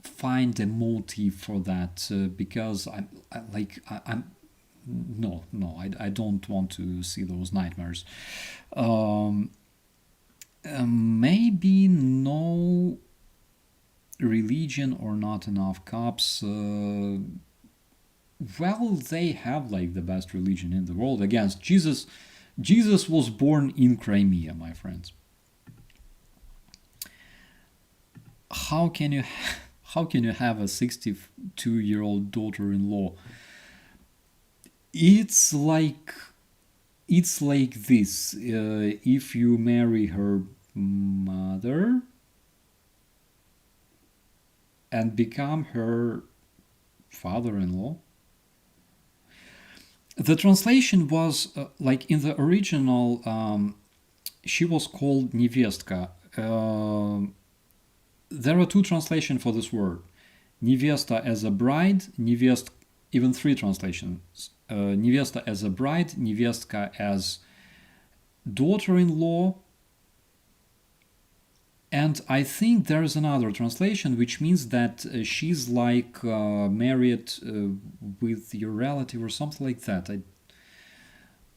find a motive for that because I'm no, I don't want to see those nightmares. Maybe no religion or not enough cops. Well, they have like the best religion in the world. Against Jesus, Jesus was born in Crimea, my friends. How can you have a 62-year-old daughter-in-law? It's like this. If you marry her mother and become her father-in-law. The translation was like in the original, she was called Nevestka. There are two translations for this word: Nevesta as a bride, nevest, even three translations: Nevesta as a bride, Nevestka as daughter-in-law. And I think there's another translation which means that she's like married with your relative or something like that.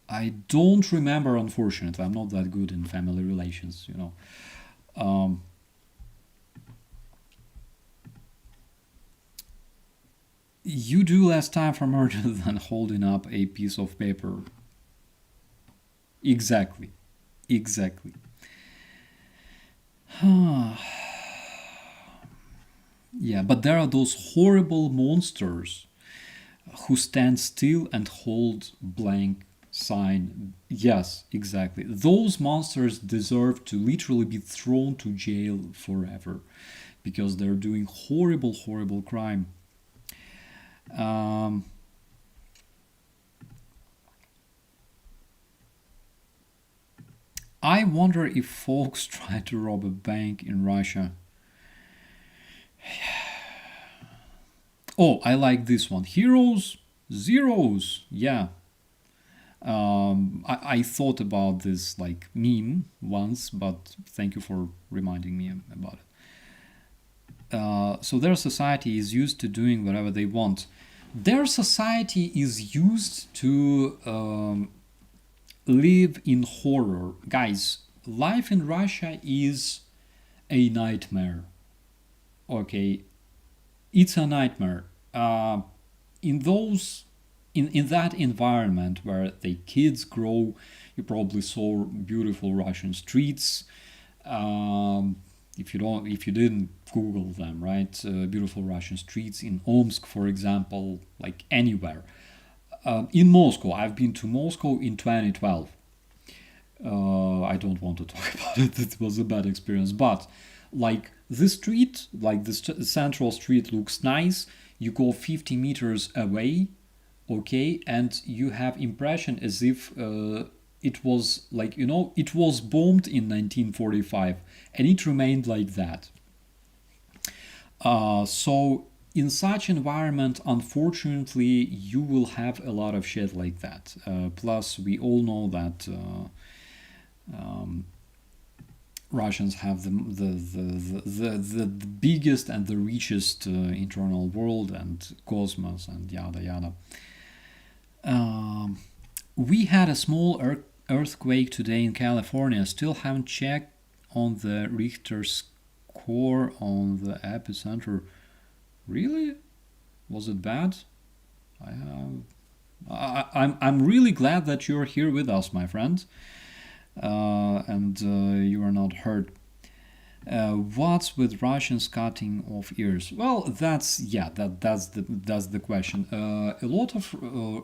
I don't remember, unfortunately. I'm not that good in family relations, you know. You do less time for murder than holding up a piece of paper. Exactly. Yeah, but there are those horrible monsters who stand still and hold blank sign. Yes, exactly. Those monsters deserve to literally be thrown to jail forever because they're doing horrible crime. I wonder if folks try to rob a bank in Russia. Oh, I like this one. Heroes, zeros. Yeah. I thought about this like meme once, but thank you for reminding me about it. So their society is used to doing whatever they want. Their society is used to live in horror. Guys, life in Russia is a nightmare. Okay, it's a nightmare. In those in that environment where the kids grow, you probably saw beautiful Russian streets. Um, if you didn't Google them, right? Beautiful Russian streets in Omsk, for example, like anywhere. In Moscow, I've been to Moscow in 2012. I don't want to talk about it. It was a bad experience, but like the street, like the central street looks nice. You go 50 meters away, okay, and you have impression as if it was like, it was bombed in 1945, and it remained like that. So in such environment, unfortunately, you will have a lot of shit like that. Plus, we all know that Russians have the biggest and the richest internal world and cosmos and yada yada. We had a small earthquake today in California. Still haven't checked on the Richter score on the epicenter. Really? Was it bad? I have. I'm really glad that you're here with us, my friend, and you are not hurt. What's with Russians cutting off ears? Well, that's the question. A lot of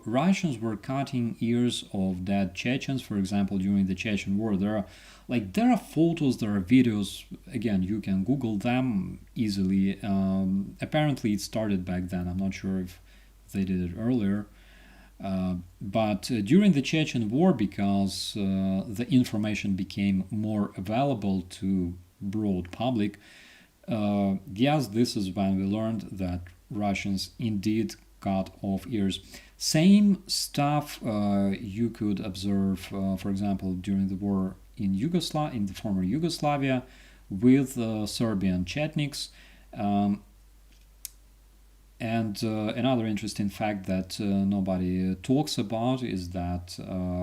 Russians were cutting ears of dead Chechens, for example, during the Chechen War. There are photos, there are videos. Again, you can Google them easily. Apparently, it started back then. I'm not sure if they did it earlier. But during the Chechen War, because the information became more available to broad public, yes, this is when we learned that Russians indeed cut off ears. Same stuff you could observe, for example, during the war in the former Yugoslavia, with Serbian Chetniks. And another interesting fact that nobody talks about is that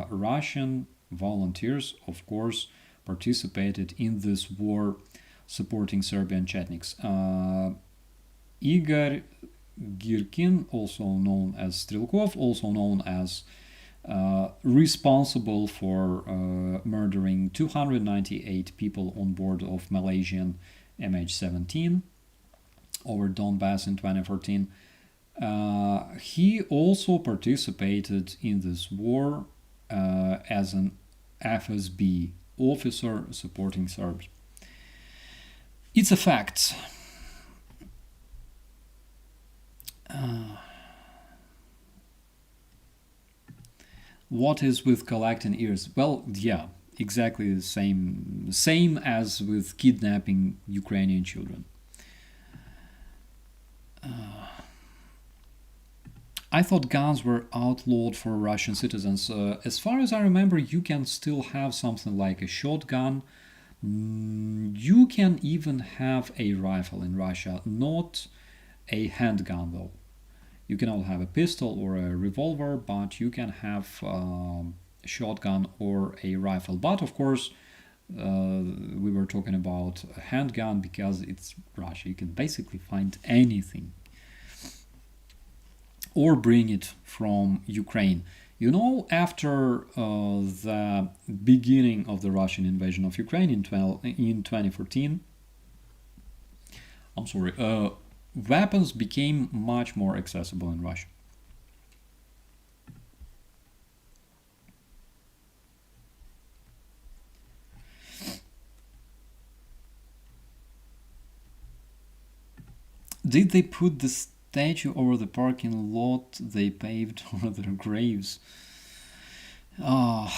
Russian volunteers, of course, participated in this war supporting Serbian Chetniks. Igor Girkin, also known as Strelkov, also known as responsible for murdering 298 people on board of Malaysian MH17 over Donbass in 2014. He also participated in this war as an FSB officer supporting Serbs. It's a fact. What is with collecting ears? Well, yeah, exactly the same as with kidnapping Ukrainian children. I thought guns were outlawed for Russian citizens. As far as I remember, you can still have something like a shotgun. You can even have a rifle in Russia, not a handgun though. You cannot have a pistol or a revolver, but you can have a shotgun or a rifle. But of course, we were talking about a handgun because it's Russia. You can basically find anything or bring it from Ukraine. After the beginning of the Russian invasion of Ukraine in 2014, weapons became much more accessible in Russia. Did they put the statue over the parking lot they paved over their graves? That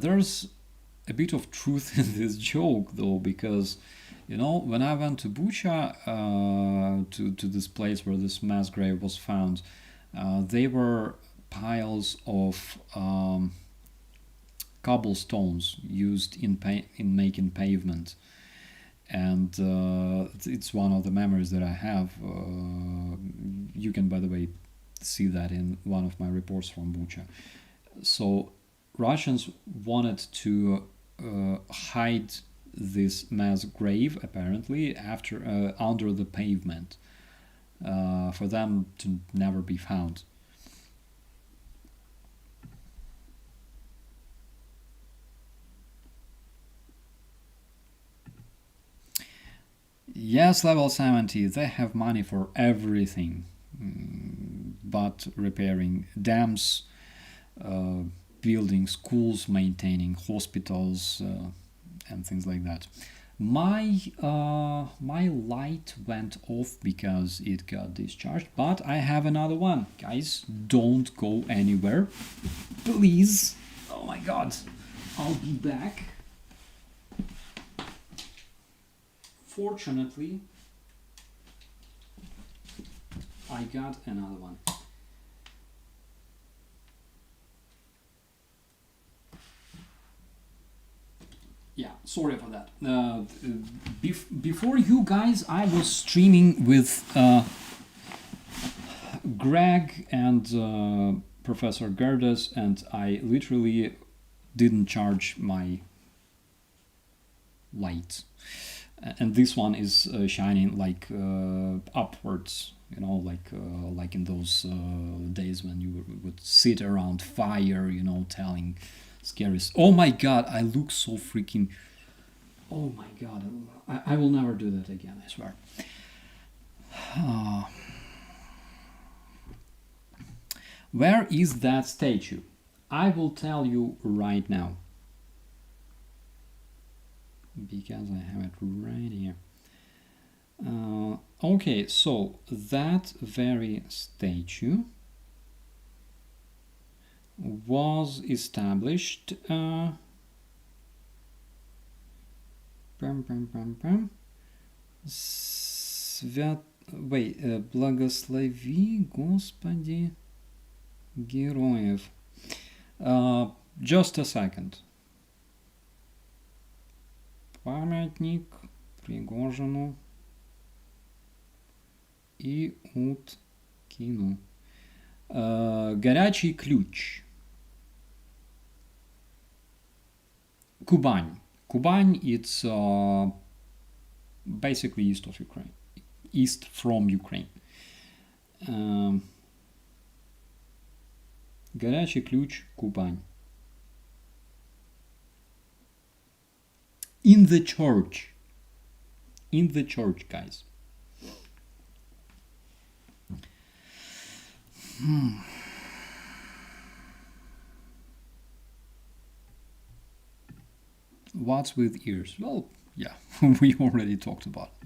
there's a bit of truth in this joke though, because when I went to Bucha, to this place where this mass grave was found, they were piles of cobblestones used in making pavement. and it's one of the memories that I have. You can, by the way, see that in one of my reports from Bucha. So Russians wanted to hide this mass grave, apparently, after under the pavement, for them to never be found. Yes, level 70, they have money for everything, but repairing dams, building schools, maintaining hospitals, and things like that. My light went off because it got discharged, but I have another one. Guys, don't go anywhere, please. Oh my god, I'll be back. Fortunately, I got another one. Yeah, sorry for that. Before you guys, I was streaming with Greg and Professor Gerdes, and I literally didn't charge my light. And this one is shining like upwards, you know, like in those days when you would sit around fire, you know, telling scary. Oh my god, I look so freaking. Oh my god, I will never do that again, I swear. Where is that statue? I will tell you right now, because I have it right here. Okay, so that very statue was established Благослови, Господи, героев. Just a second. Памятник Пригожину и Уткину. Горячий ключ. Kubань. Kubань, it's basically east of Ukraine. East from Ukraine. Горячий ключ, Kubань. In the church. In the church, guys. What's with ears? Well, yeah, we already talked about it.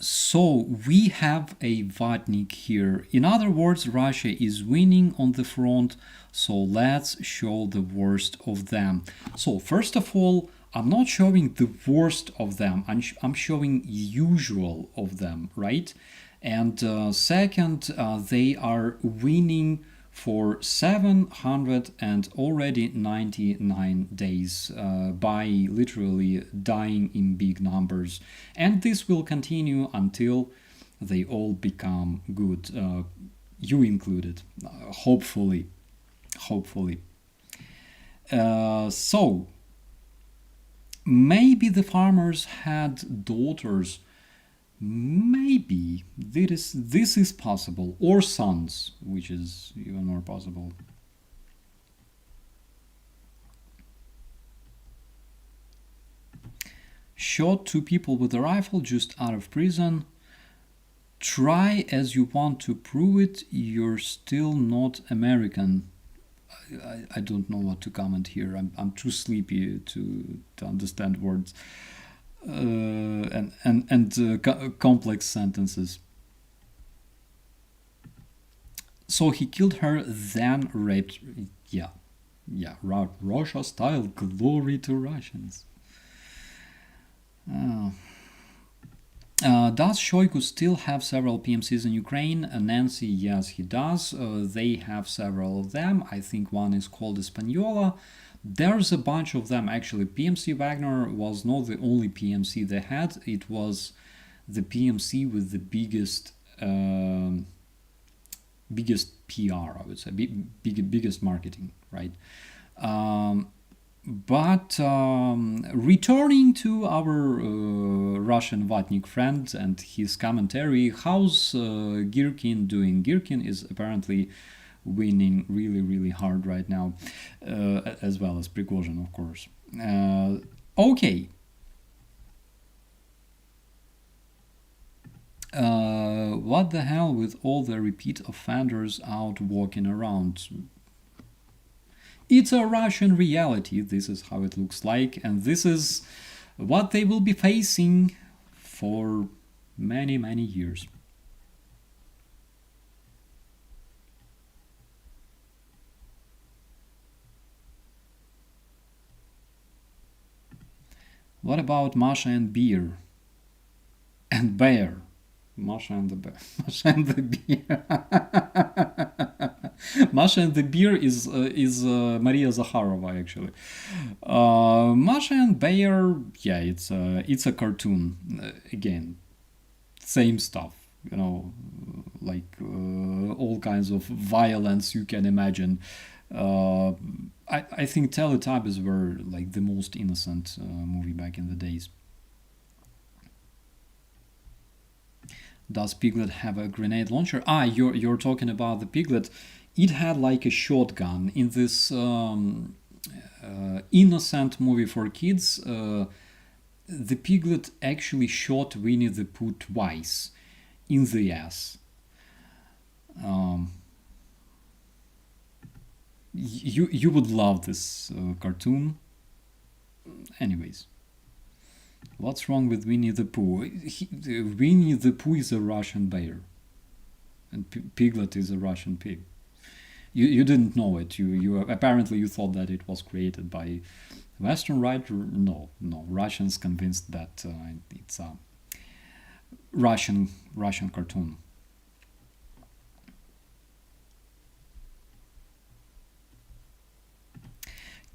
So we have a Vatnik here. In other words, Russia is winning on the front, so let's show the worst of them. So first of all, I'm not showing the worst of them, I'm showing usual of them, right? And second, they are winning for 799 days by literally dying in big numbers. And this will continue until they all become good, you included, hopefully. So, maybe the farmers had daughters. Maybe this is possible, or sons, which is even more possible. Shot 2 people with a rifle just out of prison. Try as you want to prove it, you're still not American. I don't know what to comment here. I'm too sleepy to understand words. Complex sentences. So he killed her, then raped. Yeah, Russia style. Glory to Russians. Does Shoigu still have several PMCs in Ukraine? Nancy, yes, he does. They have several of them. I think one is called Espanola. There's a bunch of them actually. PMC Wagner was not the only PMC they had. It was the PMC with the biggest PR, I would say, biggest marketing, right? Um, but returning to our Russian Vatnik friend and his commentary, how's Girkin doing? Girkin is apparently winning really, really hard right now, as well as Prigozhin, of course. Okay. What the hell with all the repeat offenders out walking around? It's a Russian reality. This is how it looks like, and this is what they will be facing for many, many years. What about Masha and Beer? And Bear? Masha and the Bear. Masha and the Beer. Masha and the Beer is Maria Zakharova actually. Masha and Bear, yeah, it's a cartoon. Again, same stuff. You know, like all kinds of violence you can imagine. Uh, I think Teletubbies were like the most innocent movie back in the days. Does Piglet have a grenade launcher? Ah, you're talking about the Piglet. It had like a shotgun in this innocent movie for kids. The Piglet actually shot Winnie the Pooh twice in the ass. Um, you would love this cartoon. Anyways, what's wrong with Winnie the Pooh? Winnie the Pooh is a Russian bear, and Piglet is a Russian pig. You didn't know it. You apparently you thought that it was created by Western writer. No. Russians convinced that it's a Russian cartoon.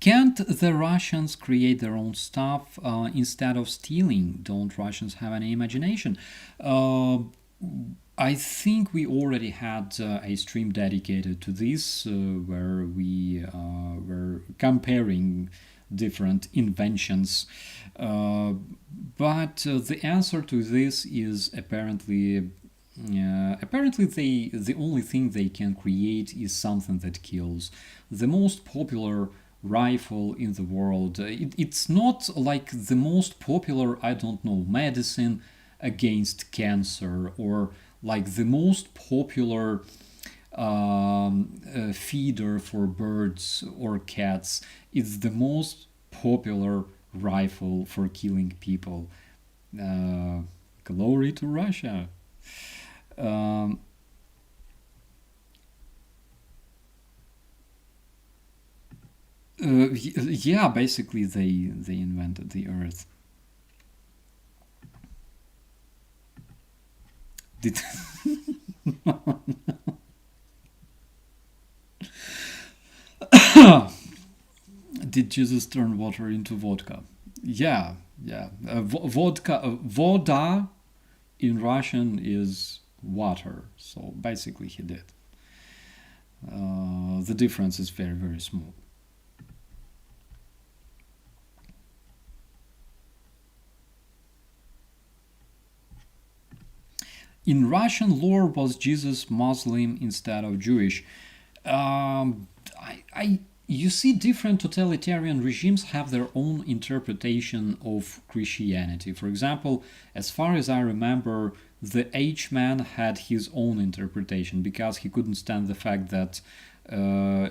Can't the Russians create their own stuff instead of stealing? Don't Russians have any imagination? Uh, I think we already had a stream dedicated to this where we were comparing different inventions. But the answer to this is apparently the only thing they can create is something that kills. The most popular rifle in the world. It's not like the most popular, I don't know, medicine against cancer or like the most popular feeder for birds or cats. It's the most popular rifle for killing people. Uh, Glory to Russia. Um, yeah, basically they invented the Earth. Did did Jesus turn water into vodka? Yeah, yeah. Voda in Russian is water, so basically he did. The difference is very very small. In Russian lore, was Jesus Muslim instead of Jewish? You see, different totalitarian regimes have their own interpretation of Christianity. For example, as far as I remember, the H-man had his own interpretation because he couldn't stand the fact that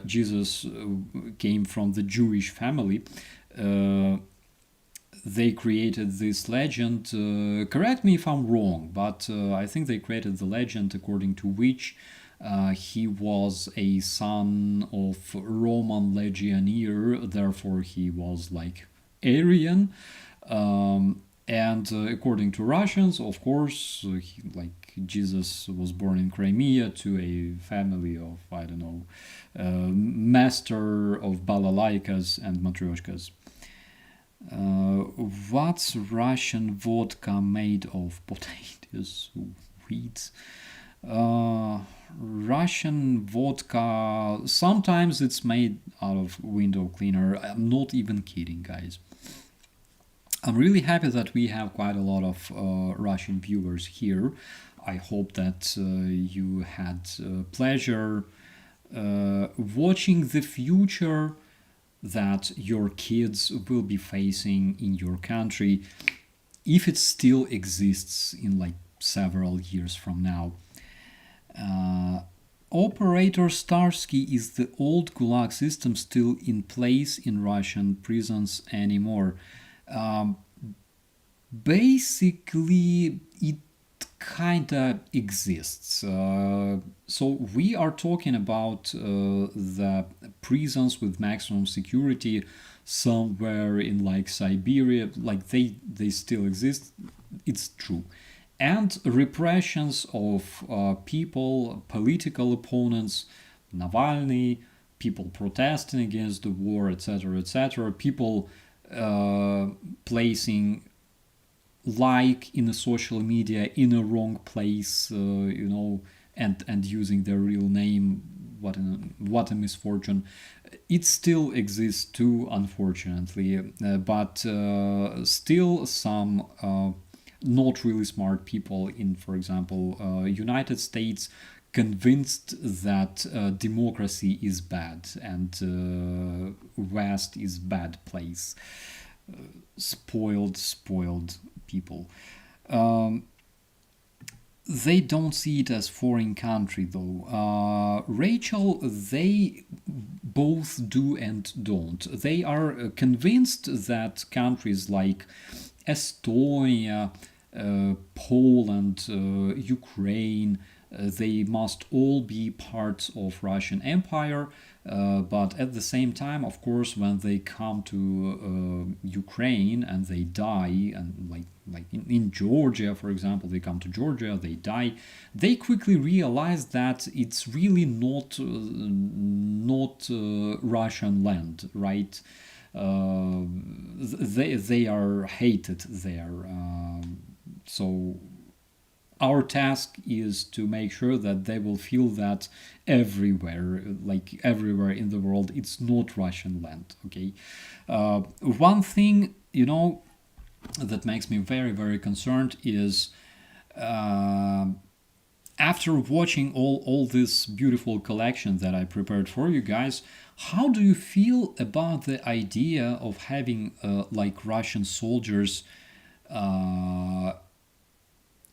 Jesus came from the Jewish family. Uh, they created this legend. Correct me if I'm wrong, but I think they created the legend according to which he was a son of Roman legionnaire, therefore he was like Aryan. And according to Russians, of course, like Jesus was born in Crimea to a family of, I don't know, master of balalaikas and matryoshkas. What's Russian vodka made of? Potatoes, wheat. Russian vodka, sometimes it's made out of window cleaner. I'm not even kidding, guys. I'm really happy that we have quite a lot of Russian viewers here. I hope that you had pleasure watching the future that your kids will be facing in your country if it still exists in like several years from now. Operator Starsky, is the old Gulag system still in place in Russian prisons anymore? Um, Basically, it kind of exists. So we are talking about the prisons with maximum security somewhere in like Siberia, like they still exist. It's true. And repressions of people, political opponents, Navalny, people protesting against the war, etc., etc., people placing like in the social media in a wrong place, and using their real name. What a misfortune. It still exists too, unfortunately, but still some not really smart people in, for example, United States convinced that democracy is bad and West is bad place. Spoiled people. Um, they don't see it as foreign country though. Rachel, they both do and don't. They are convinced that countries like Estonia, Poland, Ukraine, they must all be parts of Russian Empire. But at the same time, of course, when they come to Ukraine and they die, and like in Georgia, for example, they come to Georgia, they die. They quickly realize that it's really not Russian land, right? They are hated there. So our task is to make sure that they will feel that everywhere, like everywhere in the world, it's not Russian land. Okay. One thing, that makes me very, very concerned is after watching all this beautiful collection that I prepared for you guys, how do you feel about the idea of having like Russian soldiers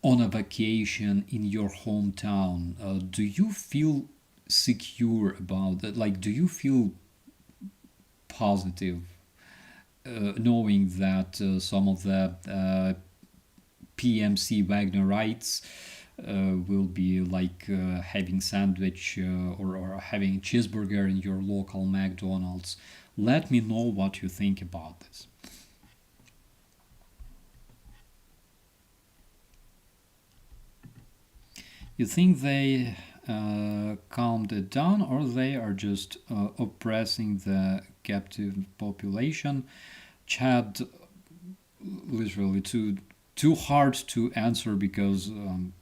on a vacation in your hometown? Do you feel secure about that? Like, do you feel positive knowing that some of the PMC Wagnerites will be like having sandwich or having cheeseburger in your local McDonald's? Let me know what you think about this. You think they calmed it down, or they are just oppressing the captive population? Chad, literally too hard to answer because I'm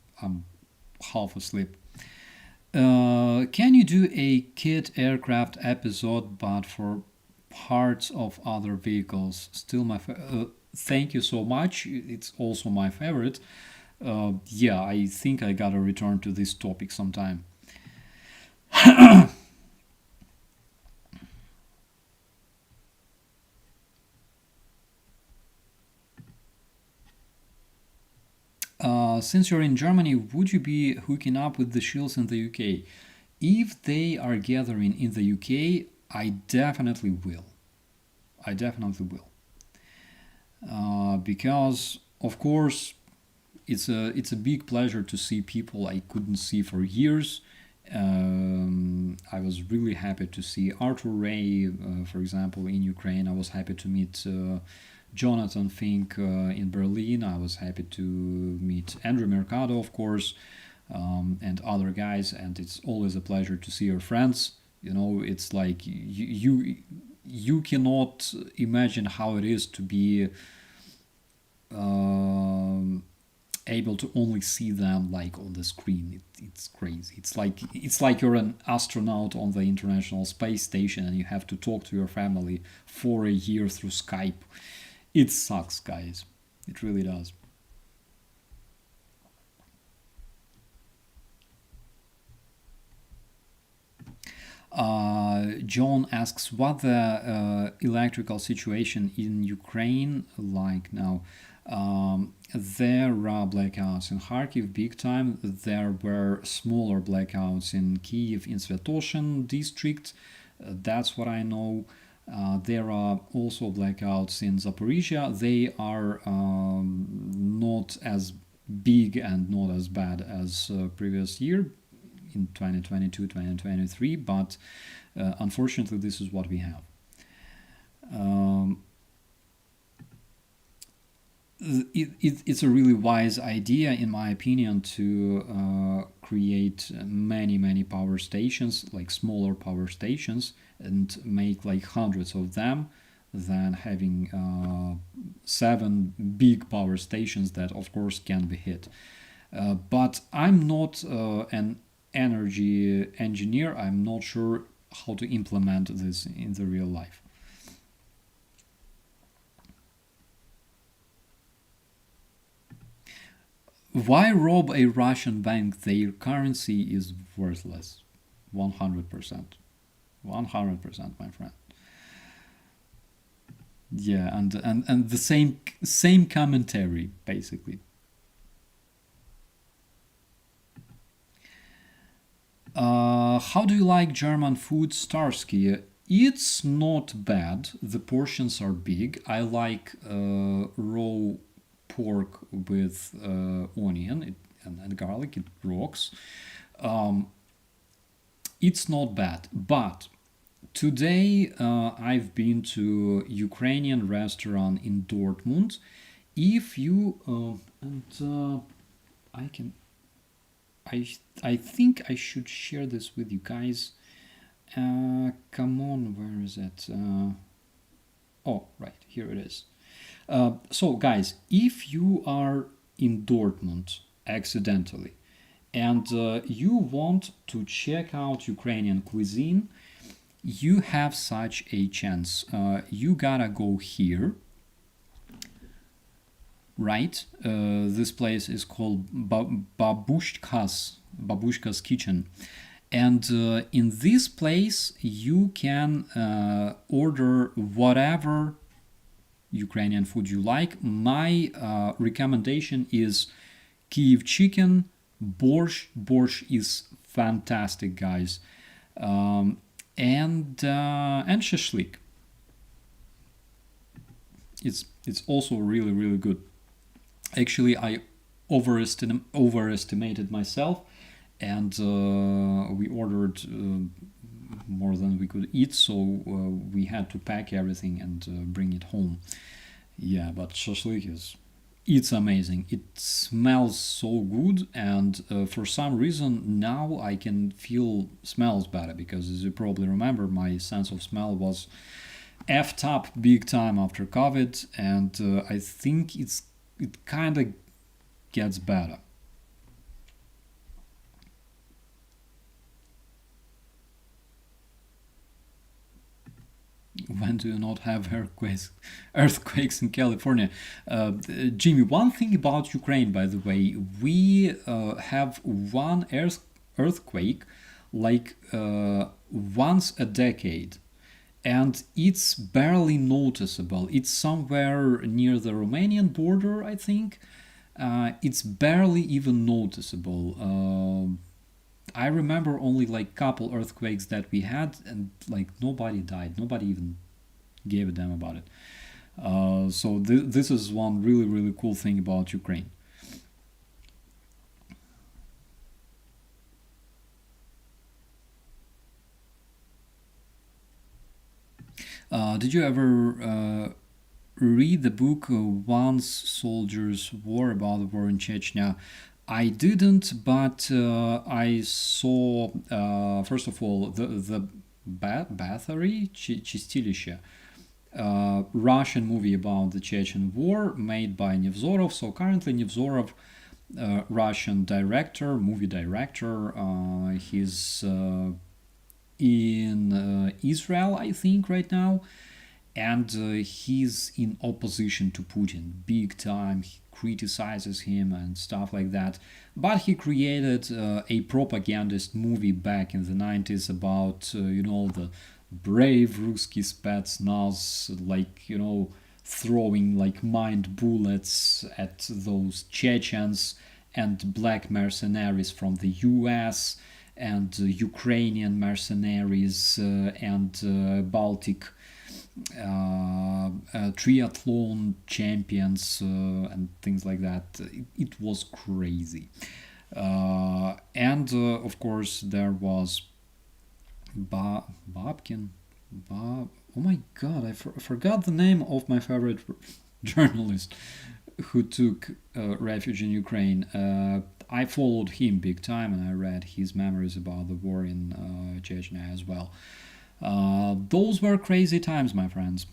half asleep. Can you do a kit aircraft episode, but for parts of other vehicles? Still thank you so much. It's also my favorite. Yeah, I think I gotta return to this topic sometime. Since you're in Germany, would you be hooking up with the Shields in the UK? If they are gathering in the UK, I definitely will. I definitely will. Because, of course, it's a big pleasure to see people I couldn't see for years. I was really happy to see Arthur Ray, for example, in Ukraine. I was happy to meet Jonathan Fink in Berlin. I was happy to meet Andrew Mercado, of course, and other guys. And it's always a pleasure to see your friends. You know, it's like you cannot imagine how it is to be able to only see them like on the screen. It's crazy. It's like you're an astronaut on the International Space Station and you have to talk to your family for a year through Skype. It sucks, guys. It really does. John asks what the electrical situation in Ukraine like now. There are blackouts in Kharkiv big time. There were smaller blackouts in Kiev in Svetoshin district. That's what I know. There are also blackouts in Zaporizhia. They are not as big and not as bad as previous year in 2022 2023, but unfortunately this is what we have. It's a really wise idea, in my opinion, to create many power stations, like smaller power stations, and make like hundreds of them, than having 7 big power stations that, of course, can be hit. But I'm not an energy engineer. I'm not sure how to implement this in the real life. Why rob a Russian bank? Their currency is worthless. 100%. 100%, my friend. Yeah, and the same commentary, basically. How do you like German food, Starsky? It's not bad. The portions are big. I like raw pork with onion and garlic. It rocks. It's not bad. But today I've been to Ukrainian restaurant in Dortmund. If you I can I think I should share this with you guys. Come on, where is it? Oh, right, here it is. So, guys, if you are in Dortmund accidentally and you want to check out Ukrainian cuisine, you have such a chance. You gotta go here, right? This place is called Babushka's Kitchen. And in this place, you can order whatever Ukrainian food you like. My recommendation is Kyiv chicken, borscht. Borscht is fantastic, guys, and shashlik. It's also really good. Actually, I overestimated myself, and we ordered more than we could eat, so we had to pack everything and bring it home. Yeah, but shashlik it's amazing. It smells so good, and for some reason now I can feel smells better, because as you probably remember, my sense of smell was effed up big time after COVID, and I think it kind of gets better. When do you not have earthquakes in California? Jimmy, one thing about Ukraine, by the way, we have one earthquake like once a decade, and it's barely noticeable. It's somewhere near the Romanian border, I think. It's barely even noticeable. I remember only like couple earthquakes that we had, and like nobody died. Nobody even gave a damn about it. So this is one really cool thing about Ukraine. Did you ever read the book Once Soldiers War about the war in Chechnya. I didn't, but I saw first of all the Bathory Чистилище, Russian movie about the Chechen War made by Nevzorov. So currently Nevzorov, Russian director, movie director, he's in Israel, I think, right now, and he's in opposition to Putin big time. He criticizes him and stuff like that. But he created a propagandist movie back in the 90s about the brave Ruski Spetsnaz, like throwing like mind bullets at those Chechens and black mercenaries from the US and Ukrainian mercenaries and Baltic triathlon champions and things like that. It was crazy. And of course, there was Babkin. Oh my god, I forgot the name of my favorite journalist who took refuge in Ukraine. I followed him big time and I read his memories about the war in Chechnya as well. Those were crazy times, my friends.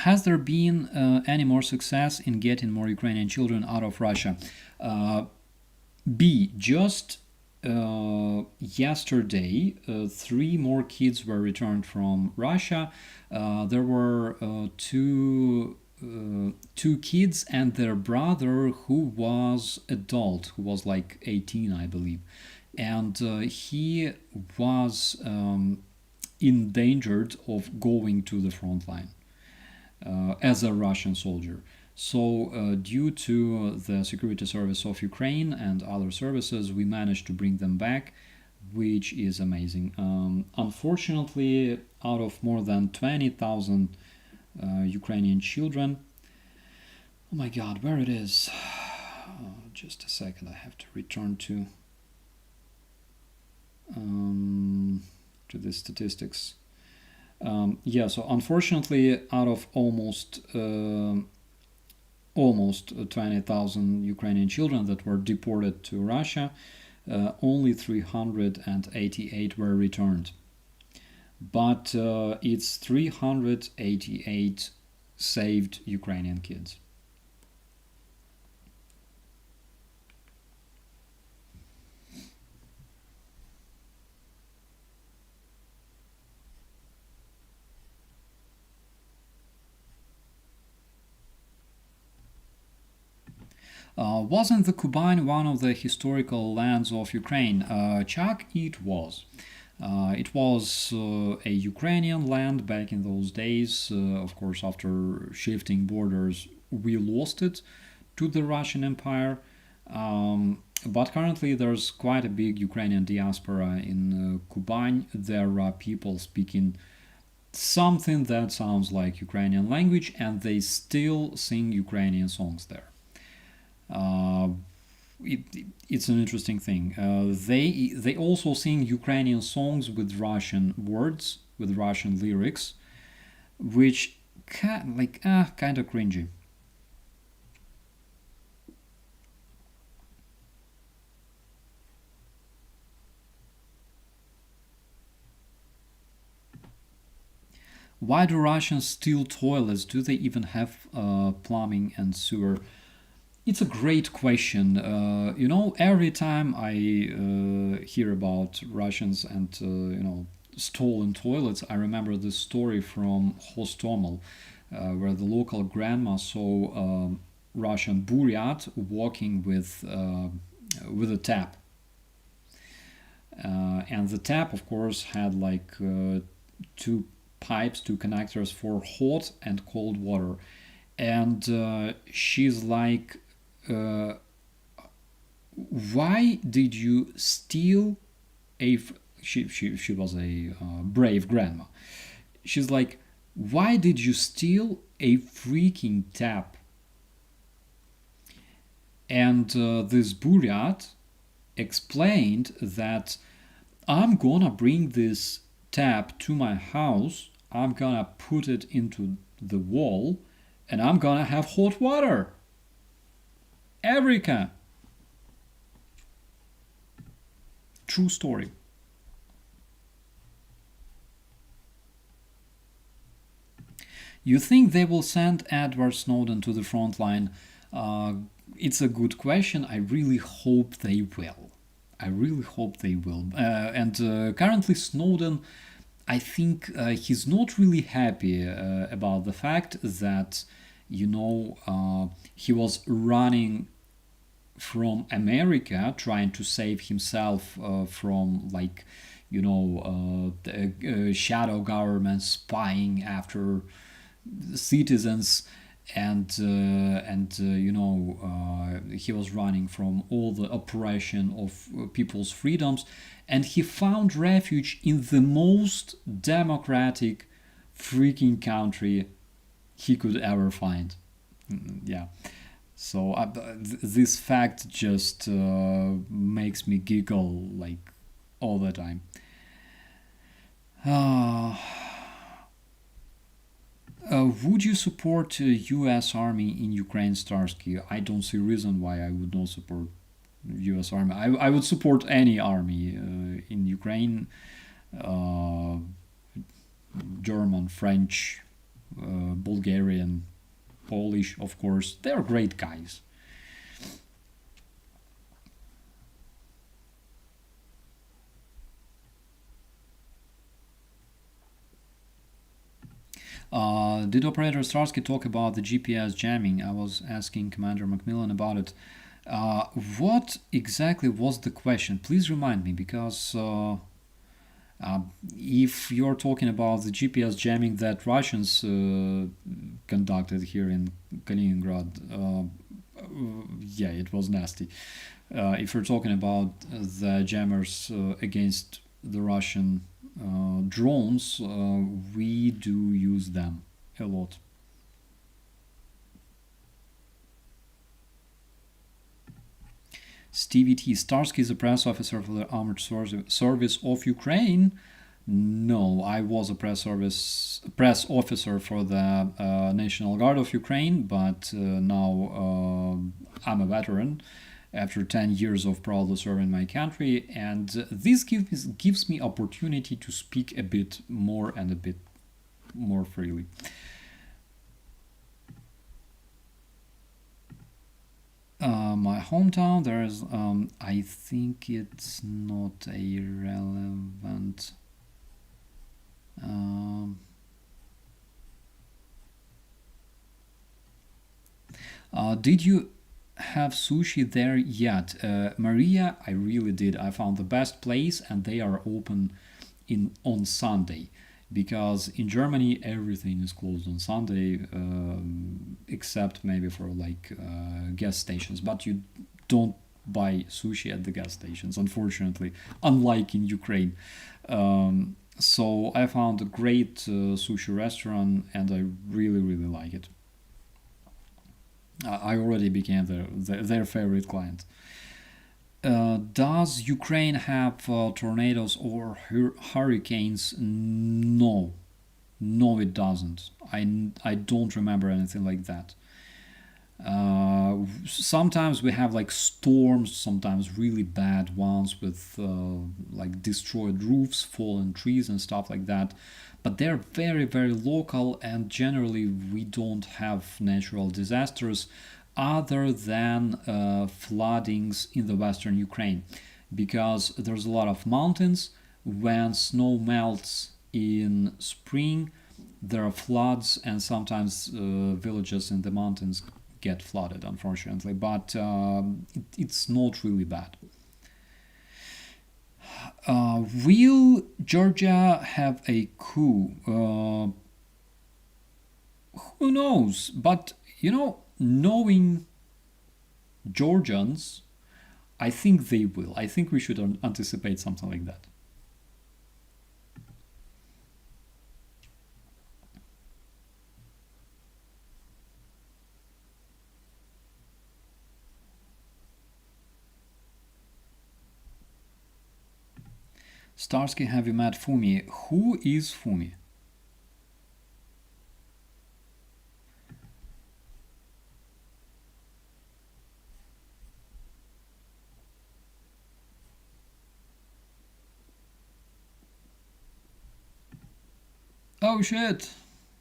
Has there been any more success in getting more Ukrainian children out of Russia? Just yesterday, 3 more kids were returned from Russia. There were two kids and their brother who was adult, who was like 18, I believe, and he was endangered of going to the front line as a Russian soldier. So, due to the Security Service of Ukraine and other services, we managed to bring them back, which is amazing. Unfortunately, out of more than 20,000 Ukrainian children, oh my god, where it is? Just a second, I have to return to the statistics. So unfortunately, out of almost 20,000 Ukrainian children that were deported to Russia, only 388 were returned. But it's 388 saved Ukrainian kids. Wasn't the Kuban one of the historical lands of Ukraine? Chuck, it was. It was a Ukrainian land back in those days. Of course, after shifting borders, we lost it to the Russian Empire. But currently, there's quite a big Ukrainian diaspora in Kuban. There are people speaking something that sounds like Ukrainian language, and they still sing Ukrainian songs there. It's an interesting thing. They also sing Ukrainian songs with Russian words, with Russian lyrics, which kind of cringy. Why do Russians steal toilets? Do they even have plumbing and sewer? It's a great question. Every time I hear about Russians and stolen toilets, I remember this story from Hostomel, where the local grandma saw Russian buryat walking with a tap, and the tap, of course, had like two pipes, two connectors for hot and cold water, and she's like, why did you steal She was a brave grandma. She's like, why did you steal a freaking tap? And this Buryat explained that I'm gonna bring this tap to my house, I'm gonna put it into the wall, and I'm gonna have hot water. Eureka! True story. You think they will send Edward Snowden to the front line? Uh, it's a good question. I really hope they will. I really hope they will. And currently, Snowden, I think he's not really happy about the fact that, he was running from America, trying to save himself from, like, the shadow government spying after citizens, and he was running from all the oppression of people's freedoms, and he found refuge in the most democratic freaking country he could ever find. Yeah. So this fact just makes me giggle like all the time. Uh, would you support U.S. Army in Ukraine, Starsky? I don't see reason why I would not support U.S. Army. I would support any army in Ukraine, uh, German, French, Bulgarian, Polish, of course. They're great guys. Did Operator Starsky talk about the GPS jamming? I was asking Commander Macmillan about it. What exactly was the question? Please remind me, because if you're talking about the GPS jamming that Russians conducted here in Kaliningrad, yeah, it was nasty. If you're talking about the jammers against the Russian drones, we do use them a lot. Stevie T. Starsky is a press officer for the Armored Service of Ukraine. No, I was a press officer for the National Guard of Ukraine, but now I'm a veteran after 10 years of proudly serving my country, and this gives me opportunity to speak a bit more and a bit more freely. My hometown, there's, I think it's not a relevant. Did you have sushi there yet? Maria, I really did. I found the best place, and they are open on Sunday, because in Germany everything is closed on Sunday, except maybe for like gas stations. But you don't buy sushi at the gas stations, unfortunately, unlike in Ukraine. So I found a great sushi restaurant, and I really, really like it. I already became their favorite client. Does Ukraine have tornadoes or hurricanes? No. No, it doesn't. I don't remember anything like that. Sometimes we have like storms, sometimes really bad ones with like destroyed roofs, fallen trees, and stuff like that. But they're very, very local, and generally we don't have natural disasters other than floodings in the western Ukraine, because there's a lot of mountains. When snow melts in spring, there are floods, and sometimes villages in the mountains get flooded, unfortunately, but it's not really bad. Will Georgia have a coup? Who knows? But knowing Georgians, I think they will. I think we should anticipate something like that. Starsky, have you met Fumi? Who is Fumi? Oh shit!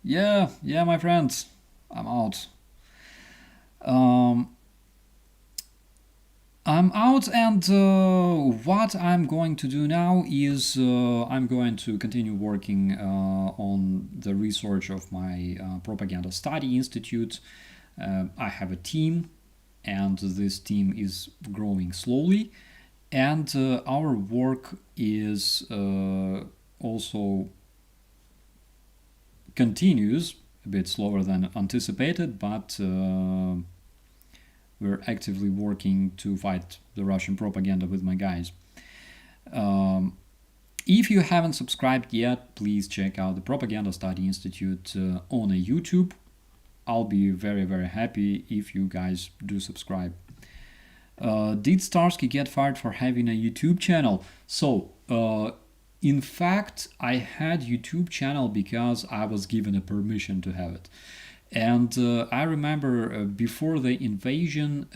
Yeah, yeah, my friends, I'm out. Um, I'm out, and what I'm going to do now is I'm going to continue working on the research of my propaganda study institute. I have a team, and this team is growing slowly, and our work is also continues a bit slower than anticipated, but we're actively working to fight the Russian propaganda with my guys. If you haven't subscribed yet, please check out the Propaganda Study Institute on a YouTube. I'll be very, very happy if you guys do subscribe. Did Starsky get fired for having a YouTube channel? So, in fact, I had YouTube channel because I was given a permission to have it. And I remember before the invasion,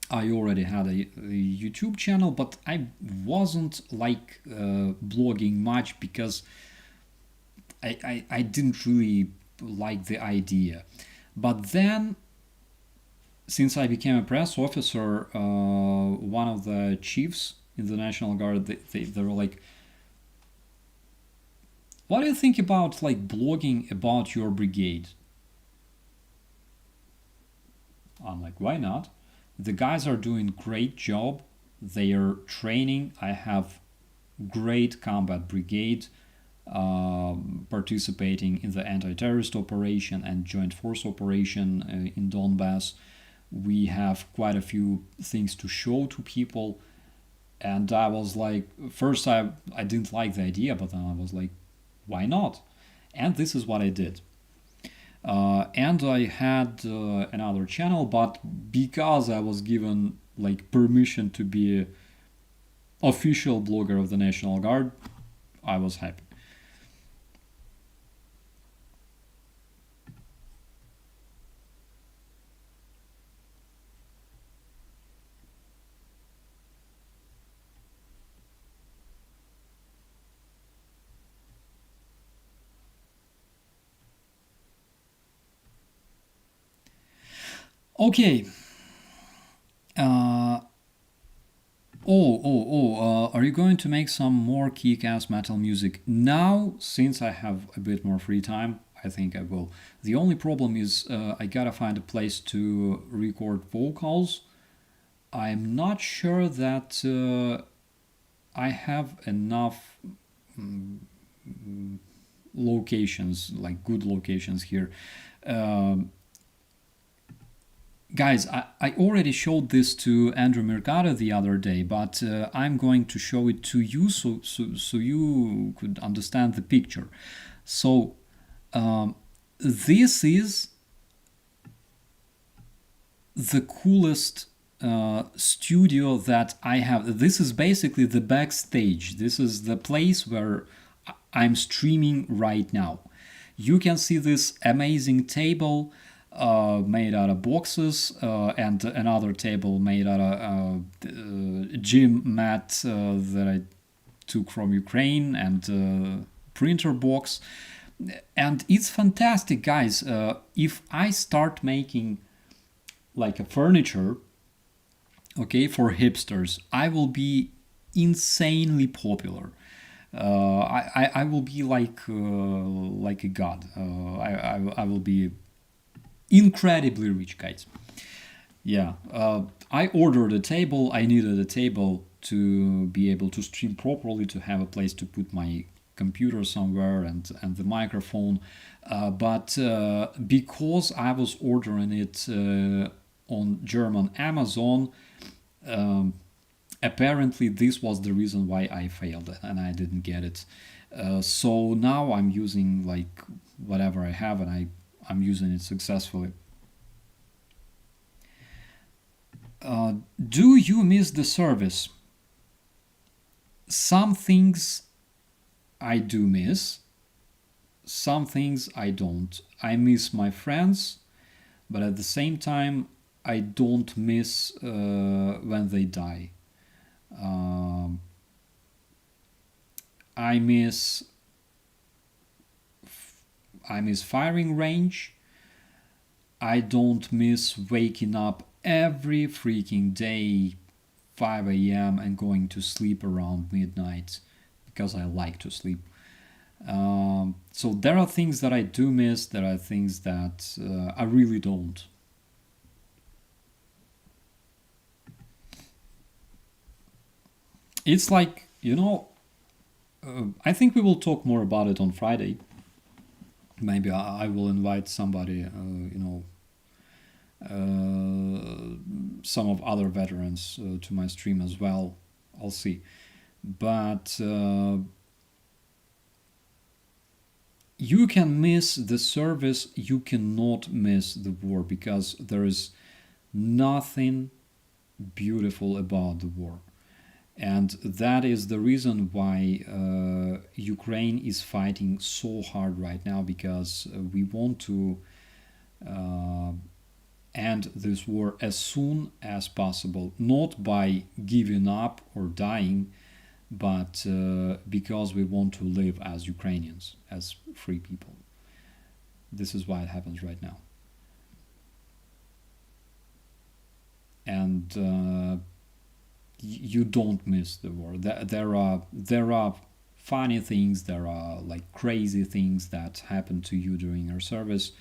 I already had a YouTube channel, but I wasn't like blogging much because I didn't really like the idea. But then, since I became a press officer, one of the chiefs in the National Guard, they were like, what do you think about like blogging about your brigade? I'm like, why not? The guys are doing great job. They are training. I have great combat brigade participating in the anti-terrorist operation and joint force operation in Donbass. We have quite a few things to show to people. And I was like, first I didn't like the idea, but then I was like, why not? And this is what I did. And I had another channel, but because I was given like permission to be an official blogger of the National Guard, I was happy. Okay. Are you going to make some more kick-ass metal music? Now, since I have a bit more free time, I think I will. The only problem is I gotta find a place to record vocals. I'm not sure that I have enough locations, like good locations here. Guys, I already showed this to Andrew Mercado the other day, but I'm going to show it to you so you could understand the picture. So this is the coolest studio that I have. This is basically the backstage. This is the place where I'm streaming right now. You can see this amazing table made out of boxes and another table made out of gym mat that I took from Ukraine and printer box. And it's fantastic, guys. If I start making like a furniture, okay, for hipsters, I will be insanely popular. I will be like a god. I will be incredibly rich, guys. Yeah, I ordered a table. I needed a table to be able to stream properly, to have a place to put my computer somewhere and the microphone. But because I was ordering it on German Amazon, apparently this was the reason why I failed and I didn't get it. So now I'm using like whatever I have, and I'm using it successfully. Do you miss the service? Some things I do miss, some things I don't. I miss my friends, but at the same time, I don't miss when they die. Um, I miss I miss firing range. I don't miss waking up every freaking day 5 a.m. and going to sleep around midnight because I like to sleep. So there are things that I do miss. There are things that I really don't. It's like, I think we will talk more about it on Friday. Maybe I will invite somebody, some of other veterans to my stream as well. I'll see. But you can miss the service, you cannot miss the war because there is nothing beautiful about the war. And that is the reason why Ukraine is fighting so hard right now, because we want to end this war as soon as possible, not by giving up or dying, but because we want to live as Ukrainians, as free people. This is why it happens right now. And you don't miss the war. There are funny things, there are like crazy things that happen to you during your service,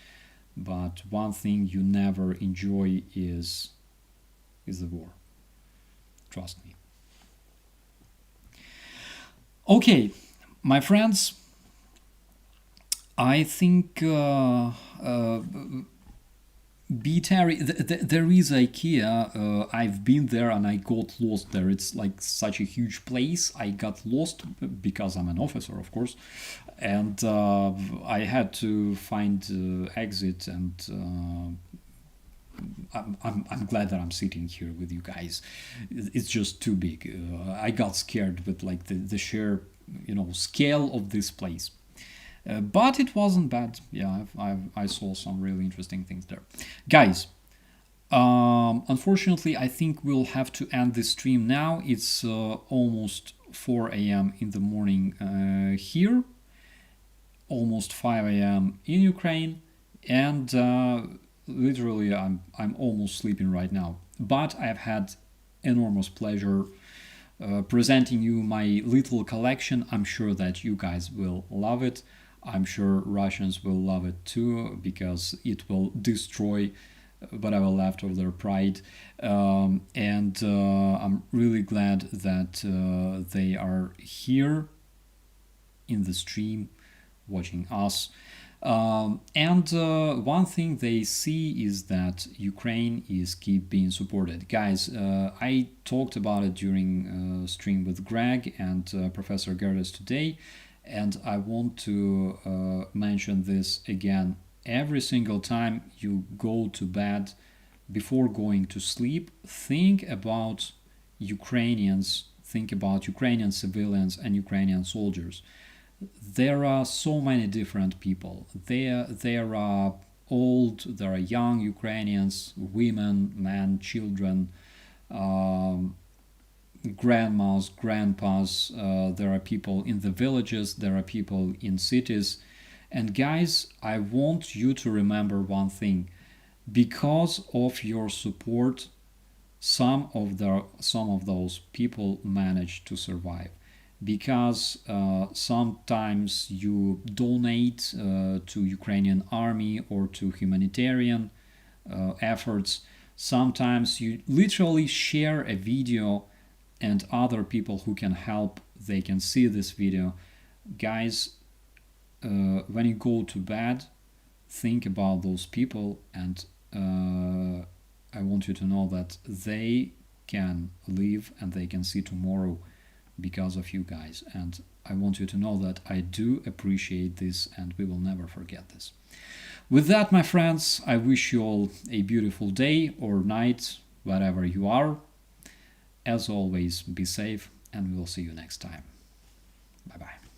but one thing you never enjoy is the war. Trust me. Okay, my friends, I think there is IKEA. I've been there and I got lost there. It's like such a huge place. I got lost because I'm an officer, of course, and I had to find exit. And I'm glad that I'm sitting here with you guys. It's just too big. I got scared with like the sheer scale of this place. But it wasn't bad. Yeah, I saw some really interesting things there. Guys, unfortunately, I think we'll have to end this stream now. It's almost 4 a.m. in the morning here, almost 5 a.m. in Ukraine, and literally I'm almost sleeping right now. But I've had enormous pleasure presenting you my little collection. I'm sure that you guys will love it. I'm sure Russians will love it too, because it will destroy whatever left of their pride. And I'm really glad that they are here in the stream watching us. And one thing they see is that Ukraine is keep being supported. Guys, I talked about it during stream with Greg and Professor Gerdes today. And I want to mention this again. Every single time you go to bed, before going to sleep, think about Ukrainians, think about Ukrainian civilians and Ukrainian soldiers. There are so many different people. There are old, there are young Ukrainians, women, men, children, grandmas, grandpas, there are people in the villages, there are people in cities. And guys, I want you to remember one thing. Because of your support, some of those people manage to survive. Because sometimes you donate to Ukrainian army or to humanitarian efforts. Sometimes you literally share a video and other people who can help, they can see this video. Guys, when you go to bed, think about those people, and I want you to know that they can live and they can see tomorrow because of you guys. And I want you to know that I do appreciate this, and we will never forget this. With that, my friends, I wish you all a beautiful day or night, wherever you are. As always, be safe, and we will see you next time. Bye bye.